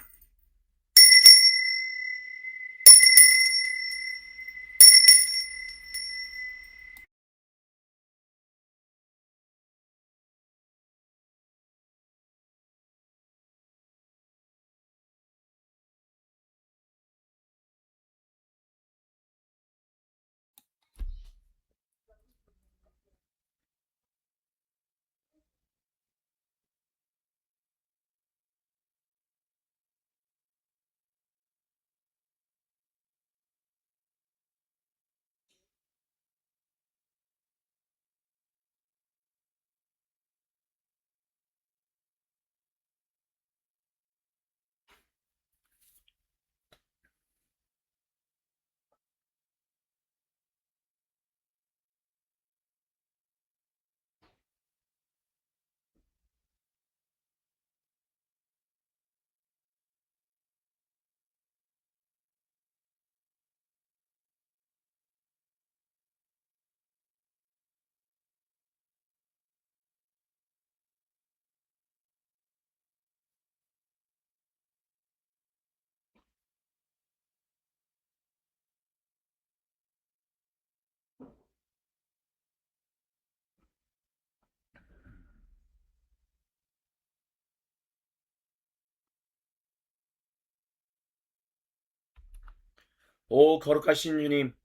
오 거룩하신 주님,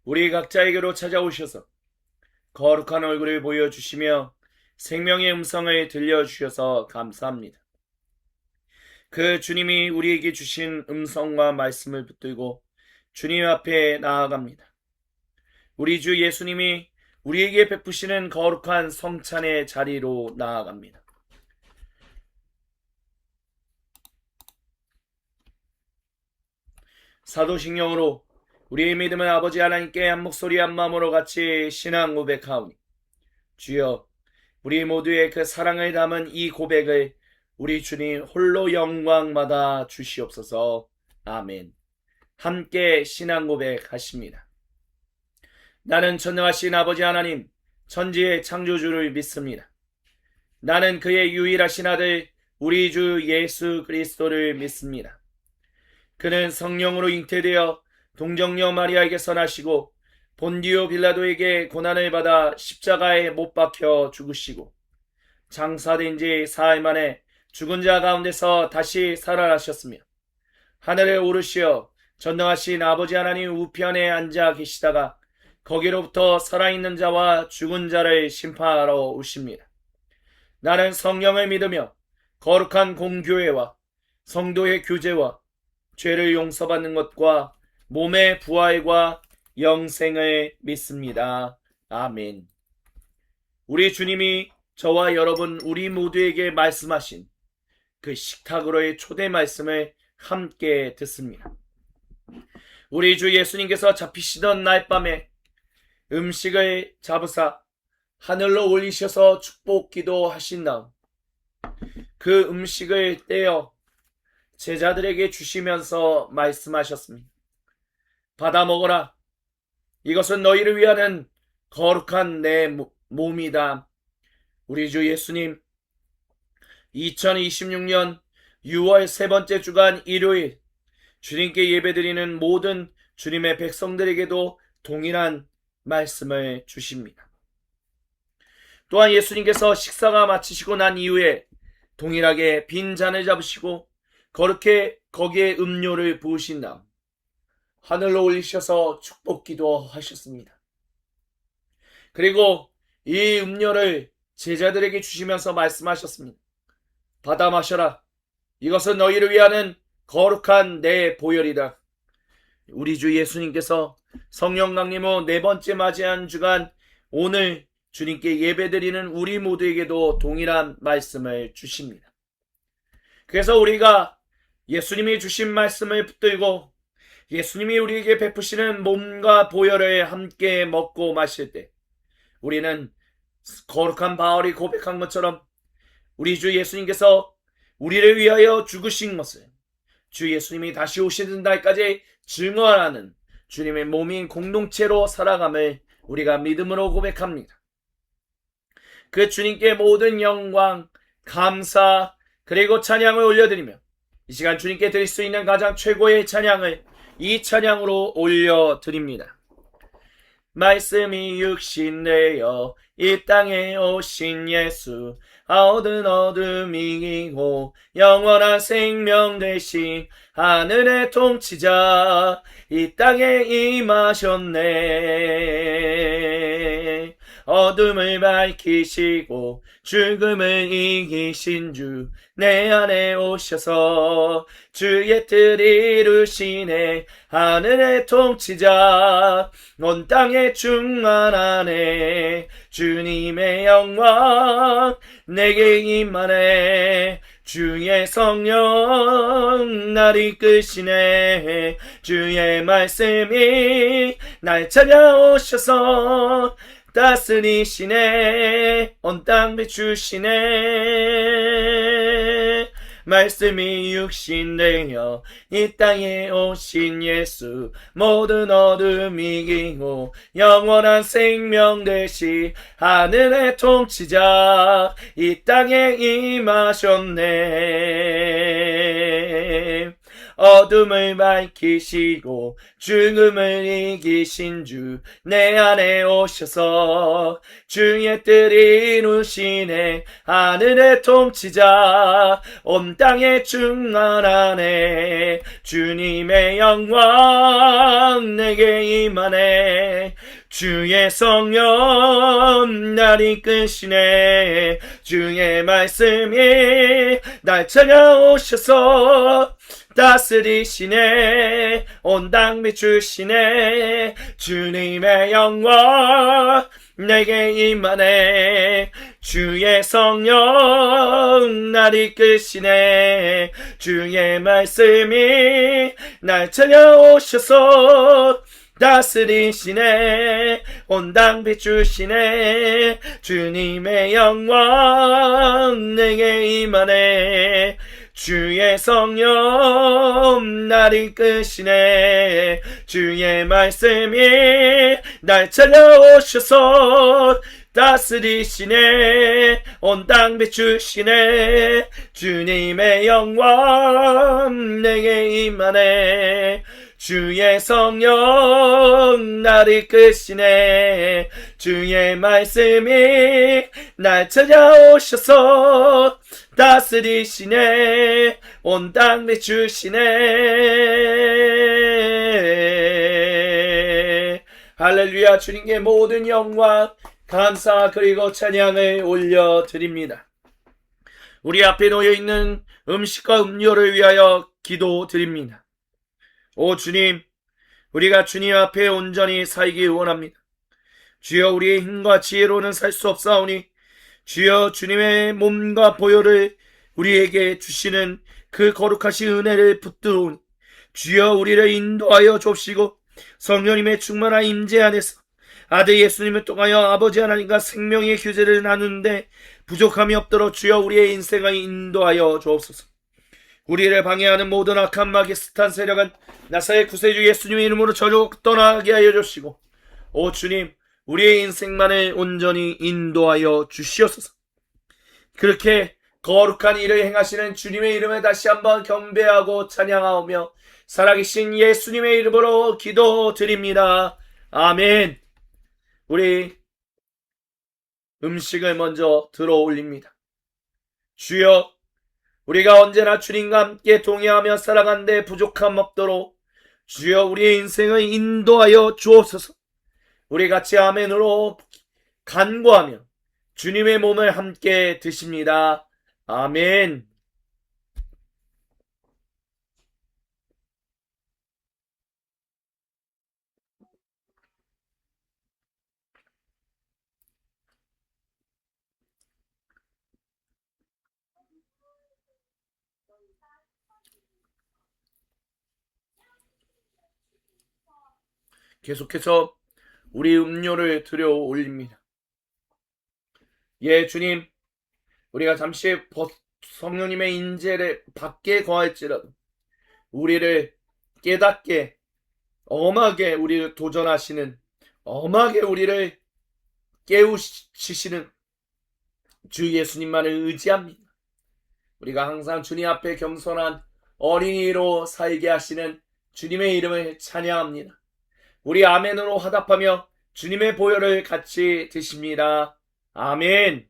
우리 각자에게로 찾아오셔서 거룩한 얼굴을 보여주시며 생명의 음성을 들려주셔서 감사합니다. 그 주님이 우리에게 주신 음성과 말씀을 붙들고 주님 앞에 나아갑니다. 우리 주 예수님이 우리에게 베푸시는 거룩한 성찬의 자리로 나아갑니다. 사도신경으로 우리의 믿음은 아버지 하나님께 한 목소리 한 마음으로 같이 신앙 고백하오니 주여 우리 모두의 그 사랑을 담은 이 고백을 우리 주님 홀로 영광받아 주시옵소서. 아멘. 함께 신앙 고백하십니다. 나는 전능하신 아버지 하나님 천지의 창조주를 믿습니다. 나는 그의 유일하신 아들 우리 주 예수 그리스도를 믿습니다. 그는 성령으로 잉태되어 동정녀 마리아에게서 나시고 본디오 빌라도에게 고난을 받아 십자가에 못 박혀 죽으시고 장사된 지 사흘 만에 죽은 자 가운데서 다시 살아나셨으며 하늘에 오르시어 전능하신 아버지 하나님 우편에 앉아 계시다가 거기로부터 살아있는 자와 죽은 자를 심판하러 오십니다. 나는 성령을 믿으며 거룩한 공교회와 성도의 교제와 죄를 용서받는 것과 몸의 부활과 영생을 믿습니다. 아멘. 우리 주님이 저와 여러분 우리 모두에게 말씀하신 그 식탁으로의 초대 말씀을 함께 듣습니다. 우리 주 예수님께서 잡히시던 날 밤에 음식을 잡으사 하늘로 올리셔서 축복 기도하신 다음 그 음식을 떼어 제자들에게 주시면서 말씀하셨습니다. 받아 먹어라. 이것은 너희를 위하는 거룩한 내 몸이다. 우리 주 예수님 2026년 6월 세 번째 주간 일요일 주님께 예배드리는 모든 주님의 백성들에게도 동일한 말씀을 주십니다. 또한 예수님께서 식사가 마치시고 난 이후에 동일하게 빈 잔을 잡으시고 거기에 음료를 부으신 다음 하늘로 올리셔서 축복 기도하셨습니다. 그리고 이 음료를 제자들에게 주시면서 말씀하셨습니다. 받아 마셔라. 이것은 너희를 위하는 거룩한 내 보혈이다. 우리 주 예수님께서 성령 강림 후 네 번째 맞이한 주간 오늘 주님께 예배드리는 우리 모두에게도 동일한 말씀을 주십니다. 그래서 우리가 예수님이 주신 말씀을 붙들고 예수님이 우리에게 베푸시는 몸과 보혈을 함께 먹고 마실 때 우리는 거룩한 바울이 고백한 것처럼 우리 주 예수님께서 우리를 위하여 죽으신 것을 주 예수님이 다시 오시는 날까지 증언하는 주님의 몸인 공동체로 살아감을 우리가 믿음으로 고백합니다. 그 주님께 모든 영광, 감사, 그리고 찬양을 올려드리며 이 시간 주님께 드릴 수 있는 가장 최고의 찬양을 이 찬양으로 올려드립니다. 말씀이 육신 되어 이 땅에 오신 예수, 얻은 어둠이 이기고 영원한 생명 되신 하늘의 통치자, 이 땅에 임하셨네. 어둠을 밝히시고 죽음을 이기신 주, 내 안에 오셔서 주의 뜻 이루시네. 하늘의 통치자, 온 땅에 충만하네. 주님의 영광 내게 임하네. 주의 성령 날 이끄시네. 주의 말씀이 날 찾아오셔서 다스리시네. 온 땅 비추시네. 말씀이 육신 되어 이 땅에 오신 예수, 모든 어둠 이기고 영원한 생명 되시 하늘의 통치자, 이 땅에 임하셨네. 어둠을 밝히시고 죽음을 이기신 주, 내 안에 오셔서 주의 뜻 이루시네. 하늘의 통치자, 온 땅에 충만하네. 주님의 영광 내게 임하네. 주의 성령 날 이끄시네. 주의 말씀이 날 찾아오셔서 다스리시네. 온 땅 비추시네. 주님의 영광 내게 임하네. 주의 성령 날 이끄시네. 주의 말씀이 날 찾아오셔서 다스리시네. 온당 비추시네. 주님의 영광 내게 임하네. 주의 성령 날 이끄시네. 주의 말씀이 날 찾아오셔서 다스리시네. 온 땅 비추시네. 주님의 영광 내게 임하네. 주의 성령 날 이끄시네. 주의 말씀이 날 찾아오셔서 다스리시네. 온 땅 비추시네. 할렐루야. 주님께 모든 영광 감사 그리고 찬양을 올려드립니다. 우리 앞에 놓여있는 음식과 음료를 위하여 기도드립니다. 오 주님, 우리가 주님 앞에 온전히 살기 원합니다. 주여, 우리의 힘과 지혜로는 살 수 없사오니 주여, 주님의 몸과 보혈을 우리에게 주시는 그 거룩하신 은혜를 붙들오니 주여, 우리를 인도하여 줍시고 성령님의 충만한 임재 안에서 아들 예수님을 통하여 아버지 하나님과 생명의 교제를 나누는데 부족함이 없도록 주여, 우리의 인생을 인도하여 주옵소서. 우리를 방해하는 모든 악한 마귀 스탄 세력은 나사렛 구세주 예수님의 이름으로 저로 떠나게 하여 주시고, 오 주님, 우리의 인생만을 온전히 인도하여 주시옵소서. 그렇게 거룩한 일을 행하시는 주님의 이름에 다시 한번 경배하고 찬양하오며 살아계신 예수님의 이름으로 기도드립니다. 아멘. 우리 음식을 먼저 들어 올립니다. 주여, 우리가 언제나 주님과 함께 동행하며 살아가는데 부족함 없도록 주여, 우리의 인생을 인도하여 주옵소서. 우리 같이 아멘으로 간구하며 주님의 몸을 함께 드십니다. 아멘. 계속해서 우리 음료를 들여 올립니다. 예, 주님, 우리가 잠시 성령님의 인재를 밖에 거할지라도 우리를 깨닫게 엄하게 우리를 도전하시는, 엄하게 우리를 깨우치시는 주 예수님만을 의지합니다. 우리가 항상 주님 앞에 겸손한 어린이로 살게 하시는 주님의 이름을 찬양합니다. 우리 아멘으로 화답하며 주님의 보혈을 같이 드십니다. 아멘.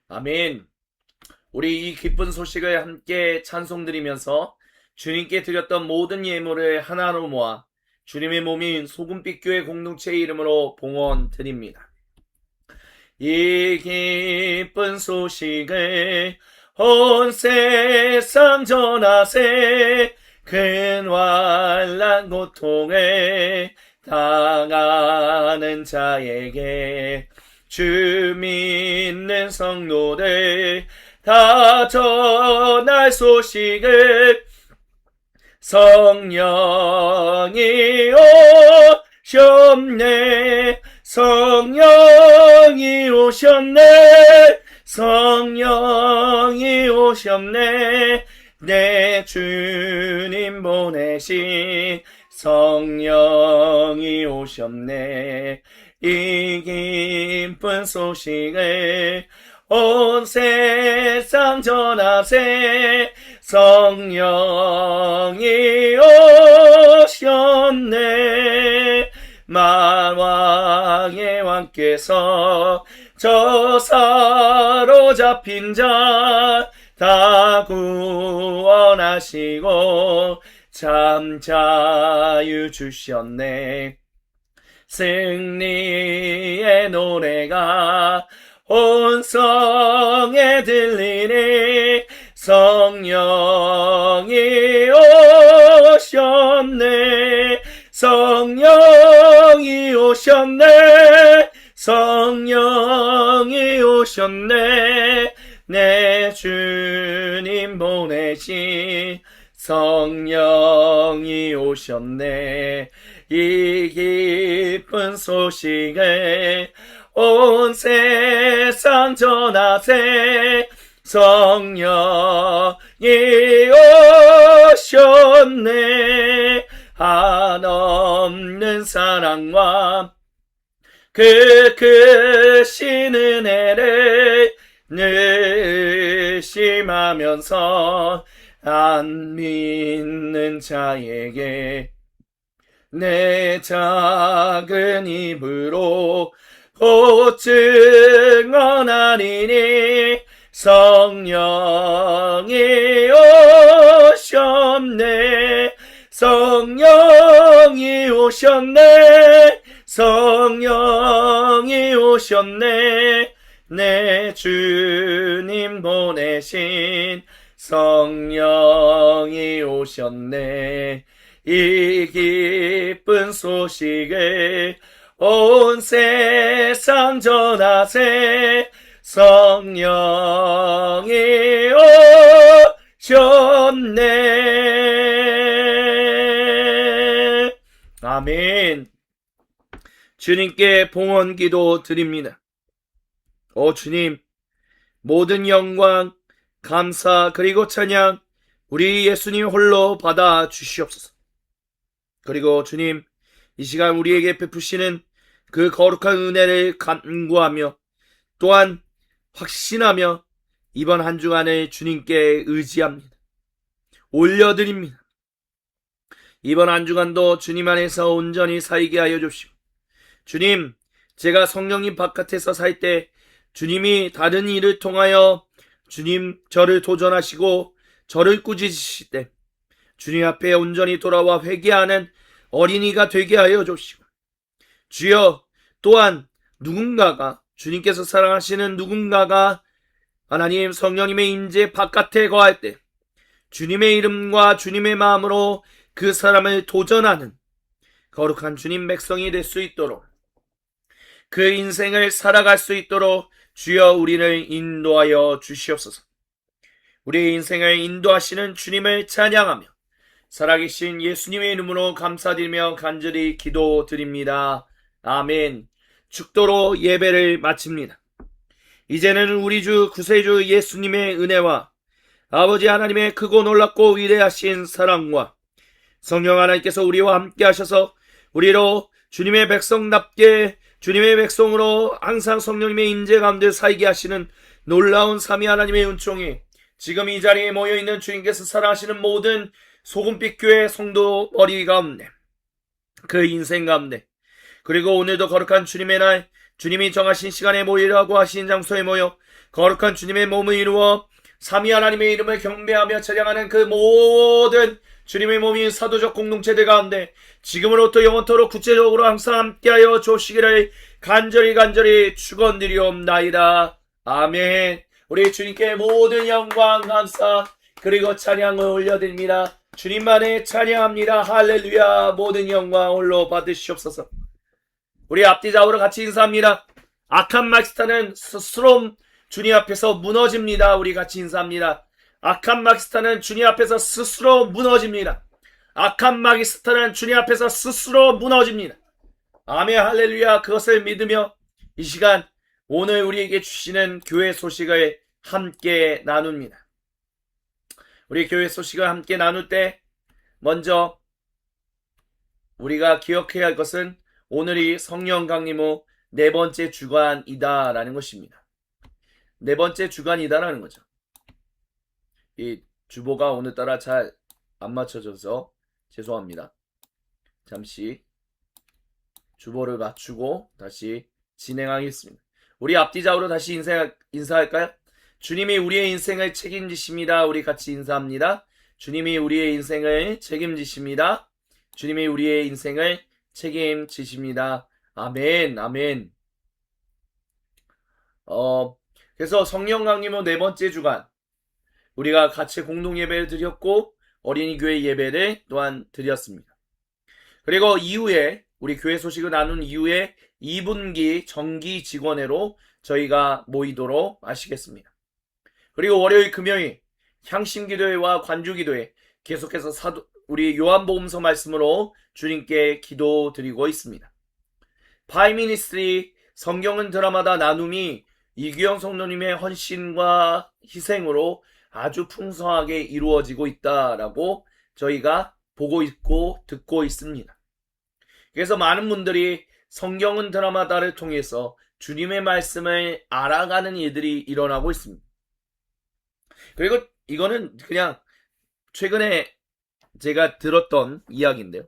아멘. 우리 이 기쁜 소식을 함께 찬송드리면서 주님께 드렸던 모든 예물을 하나로 모아 주님의 몸인 소금빛 교회 공동체의 이름으로 봉헌 드립니다. 이 기쁜 소식을 온 세상 전하세. 큰 환난 고통을 당하는 자에게 주 믿는 성도들 다 전할 소식을 성령이 오셨네. 성령이 오셨네. 성령이 오셨네. 내 주님 보내신 성령이 오셨네. 이 기쁜 소식을 온 세상 전하세. 성령이 오셨네. 만왕의 왕께서 저 사로잡힌 자 다 구원하시고 참 자유 주셨네. 승리의 노래가 온 성에 들리니 성령이 오셨네. 성령이 오셨네. 성령이 오셨네. 내 주님 보내신 성령이 오셨네. 이 기쁜 소식을 온 세상 전하세. 성령이 오셨네. 한없는 사랑과 그 크신 은혜를 늘 심하면서 안 믿는 자에게 내 작은 입으로 곧 증언하리니 성령이 오셨네. 성령이 오셨네. 성령이 오셨네. 내 주님 보내신 성령이 오셨네. 이 기쁜 소식을 온 세상 전하세. 성령이 오셨네. 아멘. 주님께 봉헌 기도 드립니다. 주님, 모든 영광, 감사 그리고 찬양 우리 예수님 홀로 받아 주시옵소서. 그리고 주님, 이 시간 우리에게 베푸시는 그 거룩한 은혜를 간구하며 또한 확신하며 이번 한 주간을 주님께 의지합니다. 올려드립니다. 이번 한 주간도 주님 안에서 온전히 살게 하여 주시고, 주님, 제가 성령님 바깥에서 살 때 주님이 다른 일을 통하여 주님 저를 도전하시고 저를 꾸짖으실 때 주님 앞에 온전히 돌아와 회개하는 어린이가 되게 하여 주시고, 주여, 또한 누군가가, 주님께서 사랑하시는 누군가가 하나님 성령님의 임재 바깥에 거할 때 주님의 이름과 주님의 마음으로 그 사람을 도전하는 거룩한 주님 백성이 될 수 있도록, 그 인생을 살아갈 수 있도록 주여 우리를 인도하여 주시옵소서. 우리의 인생을 인도하시는 주님을 찬양하며 살아계신 예수님의 이름으로 감사드리며 간절히 기도드립니다. 아멘. 축도로 예배를 마칩니다. 이제는 우리 주 구세주 예수님의 은혜와 아버지 하나님의 크고 놀랍고 위대하신 사랑과 성령 하나님께서 우리와 함께 하셔서 우리로 주님의 백성답게 주님의 백성으로 항상 성령님의 임재 가운데 살게 하시는 놀라운 삼위 하나님의 은총이 지금 이 자리에 모여있는 주님께서 사랑하시는 모든 소금빛 교회 성도 머리 가운데, 그 인생 가운데, 그리고 오늘도 거룩한 주님의 날, 주님이 정하신 시간에 모이라고 하신 장소에 모여 거룩한 주님의 몸을 이루어 삼위 하나님의 이름을 경배하며 찬양하는 그 모든 주님의 몸인 사도적 공동체들 가운데 지금으로부터 영원토록 구체적으로 항상 함께하여 주시기를 간절히 축원드리옵나이다. 아멘. 우리 주님께 모든 영광, 감사 그리고 찬양을 올려드립니다. 주님만의 찬양합니다. 할렐루야. 모든 영광 홀로 받으시옵소서. 우리 앞뒤 좌우로 같이 인사합니다. 악한 마귀스타는 스스로 주님 앞에서 무너집니다. 우리 같이 인사합니다. 악한 마귀스타는 주님 앞에서 스스로 무너집니다. 악한 마귀스타는 주님 앞에서 스스로 무너집니다. 아멘. 할렐루야. 그것을 믿으며 이 시간 오늘 우리에게 주시는 교회 소식을 함께 나눕니다. 우리 교회 소식을 함께 나눌 때 먼저 우리가 기억해야 할 것은 오늘이 성령 강림 후 네 번째 주간이다라는 것입니다. 네 번째 주간이다라는 거죠. 이 주보가 오늘따라 잘 안 맞춰져서 죄송합니다. 잠시 주보를 맞추고 다시 진행하겠습니다. 우리 앞뒤 좌우로 다시 인사할까요? 주님이 우리의 인생을 책임지십니다. 우리 같이 인사합니다. 주님이 우리의 인생을 책임지십니다. 주님이 우리의 인생을 책임지십니다. 아멘, 아멘. 어, 그래서 성령 강림은 네 번째 주간, 우리가 같이 공동 예배를 드렸고, 어린이 교회 예배를 또한 드렸습니다. 그리고 이후에, 우리 교회 소식을 나눈 이후에 2분기 정기 직원회로 저희가 모이도록 하시겠습니다. 그리고 월요일, 금요일, 향신기도회와 관주기도회, 계속해서 우리 요한복음서 말씀으로 주님께 기도 드리고 있습니다. 파이미니스트리 성경은 드라마다 나눔이 이규영 성도님의 헌신과 희생으로 아주 풍성하게 이루어지고 있다라고 저희가 보고 있고 듣고 있습니다. 그래서 많은 분들이 성경은 드라마다를 통해서 주님의 말씀을 알아가는 일들이 일어나고 있습니다. 그리고 이거는 그냥 최근에 제가 들었던 이야기인데요.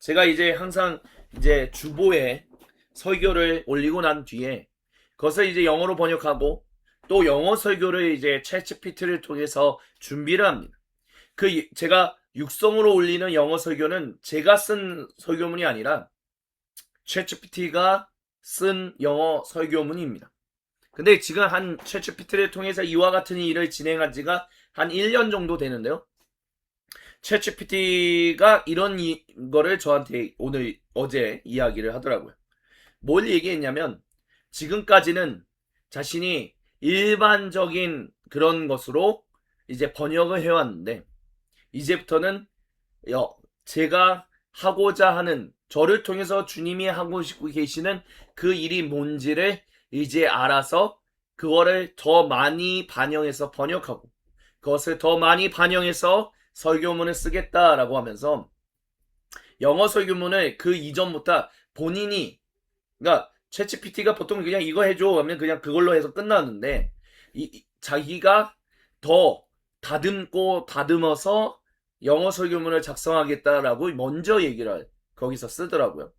제가 이제 항상 이제 주보에 설교를 올리고 난 뒤에 그것을 이제 영어로 번역하고 또 영어 설교를 이제 챗GPT를 통해서 준비를 합니다. 제가 육성으로 올리는 영어 설교는 제가 쓴 설교문이 아니라 챗GPT가 쓴 영어 설교문입니다. 근데 지금 한 챗GPT를 통해서 이와 같은 일을 진행한 지가 한 1년 정도 되는데요. 챗GPT가 이런 거를 저한테 어제 이야기를 하더라고요. 뭘 얘기했냐면 지금까지는 자신이 일반적인 그런 것으로 이제 번역을 해왔는데 이제부터는 제가 하고자 하는 저를 통해서 주님이 하고 계시는 그 일이 뭔지를 이제 알아서 그거를 더 많이 반영해서 번역하고 그것을 더 많이 반영해서 설교문을 쓰겠다라고 하면서 영어 설교문을 그 이전부터 본인이 그러니까 챗GPT가 보통 그냥 이거 해줘 하면 그냥 그걸로 해서 끝나는데 자기가 더 다듬고 다듬어서 영어 설교문을 작성하겠다라고 먼저 얘기를 거기서 쓰더라고요.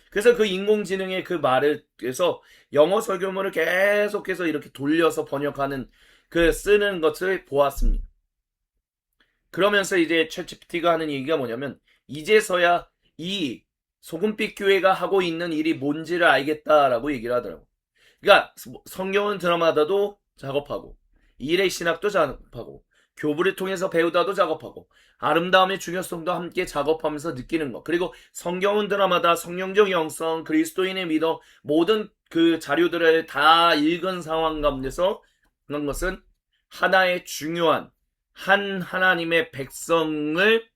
그래서 그 인공지능의 그 말을 해서 영어 설교문을 계속해서 이렇게 돌려서 번역하는 그 쓰는 것을 보았습니다. 그러면서 이제 챗GPT가 하는 얘기가 뭐냐면 이제서야 이 소금빛 교회가 하고 있는 일이 뭔지를 알겠다라고 얘기를 하더라고. 그러니까 성경은 드라마다도 작업하고 일의 신학도 작업하고 교부를 통해서 배우다도 작업하고 아름다움의 중요성도 함께 작업하면서 느끼는 것. 그리고 성경은 드라마다 성령적 영성, 그리스도인의 믿음 모든 그 자료들을 다 읽은 상황 가운데서 그런 것은 하나의 중요한 한 하나님의 백성을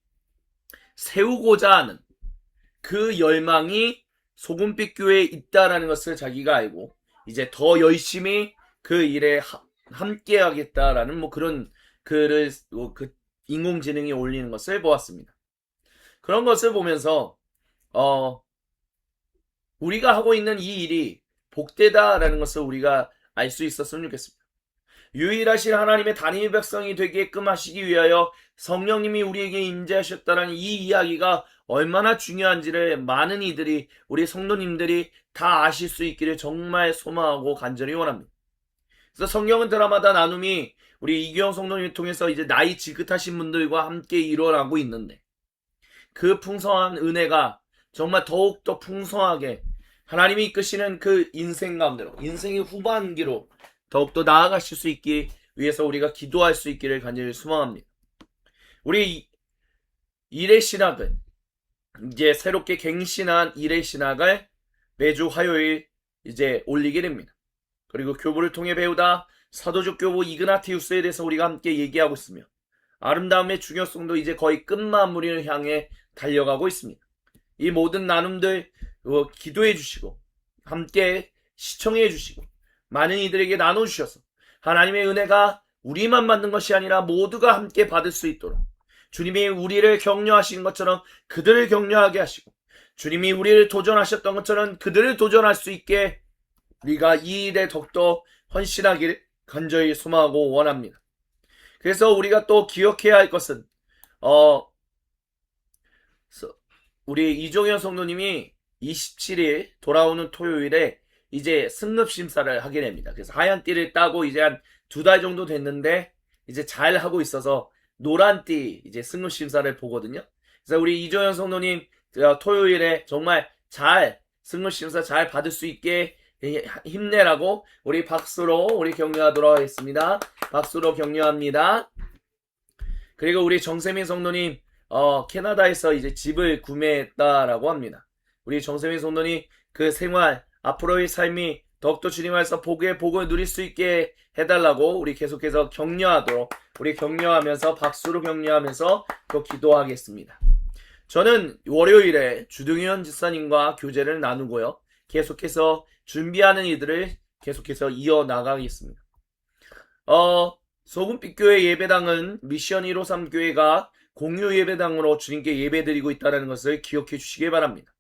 세우고자 하는 그 열망이 소금빛 교회에 있다라는 것을 자기가 알고 이제 더 열심히 그 일에 함께 하겠다라는 뭐 그런 글을 그 인공지능이 올리는 것을 보았습니다. 그런 것을 보면서 우리가 하고 있는 이 일이 복되다라는 것을 우리가 알 수 있었으면 좋겠습니다. 유일하신 하나님의 단임 백성이 되게끔 하시기 위하여 성령님이 우리에게 임재하셨다는 이 이야기가 얼마나 중요한지를 많은 이들이 우리 성도님들이 다 아실 수 있기를 정말 소망하고 간절히 원합니다. 그래서 성경은 드라마다 나눔이 우리 이규영 성도님을 통해서 이제 나이 지긋하신 분들과 함께 일어나고 있는데 그 풍성한 은혜가 정말 더욱더 풍성하게 하나님이 이끄시는 그 인생 가운데로 인생의 후반기로 더욱더 나아가실 수 있기 위해서 우리가 기도할 수 있기를 간절히 소망합니다. 우리 일의 신학은 이제 새롭게 갱신한 일의 신학을 매주 화요일 이제 올리게 됩니다. 그리고 교부를 통해 배우다 사도적 교부 이그나티우스에 대해서 우리가 함께 얘기하고 있으며 아름다움의 중요성도 이제 거의 끝마무리를 향해 달려가고 있습니다. 이 모든 나눔들 기도해 주시고 함께 시청해 주시고 많은 이들에게 나눠주셔서 하나님의 은혜가 우리만 받는 것이 아니라 모두가 함께 받을 수 있도록 주님이 우리를 격려하신 것처럼 그들을 격려하게 하시고 주님이 우리를 도전하셨던 것처럼 그들을 도전할 수 있게 우리가 이 일에 더욱더 헌신하기를 간절히 소망하고 원합니다. 그래서 우리가 또 기억해야 할 것은 우리 이종현 성도님이 27일 돌아오는 토요일에 이제 승급심사를 하게 됩니다. 그래서 하얀 띠를 따고 이제 한 2달 정도 됐는데 이제 잘 하고 있어서 노란 띠 이제 승급심사를 보거든요. 그래서 우리 이종현 성도님 토요일에 정말 잘 승무심사 잘 받을 수 있게 힘내라고 우리 박수로 우리 격려하도록 하겠습니다. 박수로 격려합니다. 그리고 우리 정세민 성도님, 캐나다에서 이제 집을 구매했다라고 합니다. 우리 정세민 성도님, 그 생활, 앞으로의 삶이 더욱더 주님 안에서 복을 누릴 수 있게 해달라고 우리 계속해서 격려하도록, 우리 격려하면서, 박수로 격려하면서 또 기도하겠습니다. 저는 월요일에 주동현 집사님과 교제를 나누고요. 계속해서 준비하는 이들을 계속해서 이어나가겠습니다. 소금빛교회 예배당은 미션 153 교회가 공유 예배당으로 주님께 예배드리고 있다는 것을 기억해 주시기 바랍니다.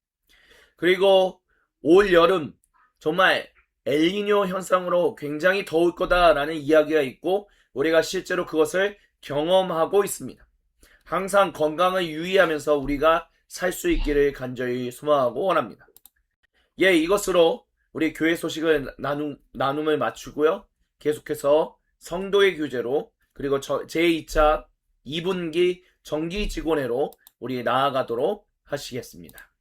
그리고 올 여름 정말 엘니뇨 현상으로 굉장히 더울 거다라는 이야기가 있고 우리가 실제로 그것을 경험하고 있습니다. 항상 건강을 유의하면서 우리가 살 수 있기를 간절히 소망하고 원합니다. 이것으로 우리 교회 소식을 나눔을 마치고요. 계속해서 성도의 교제로 그리고 제2차 2분기 정기 직원회로 우리 나아가도록 하시겠습니다.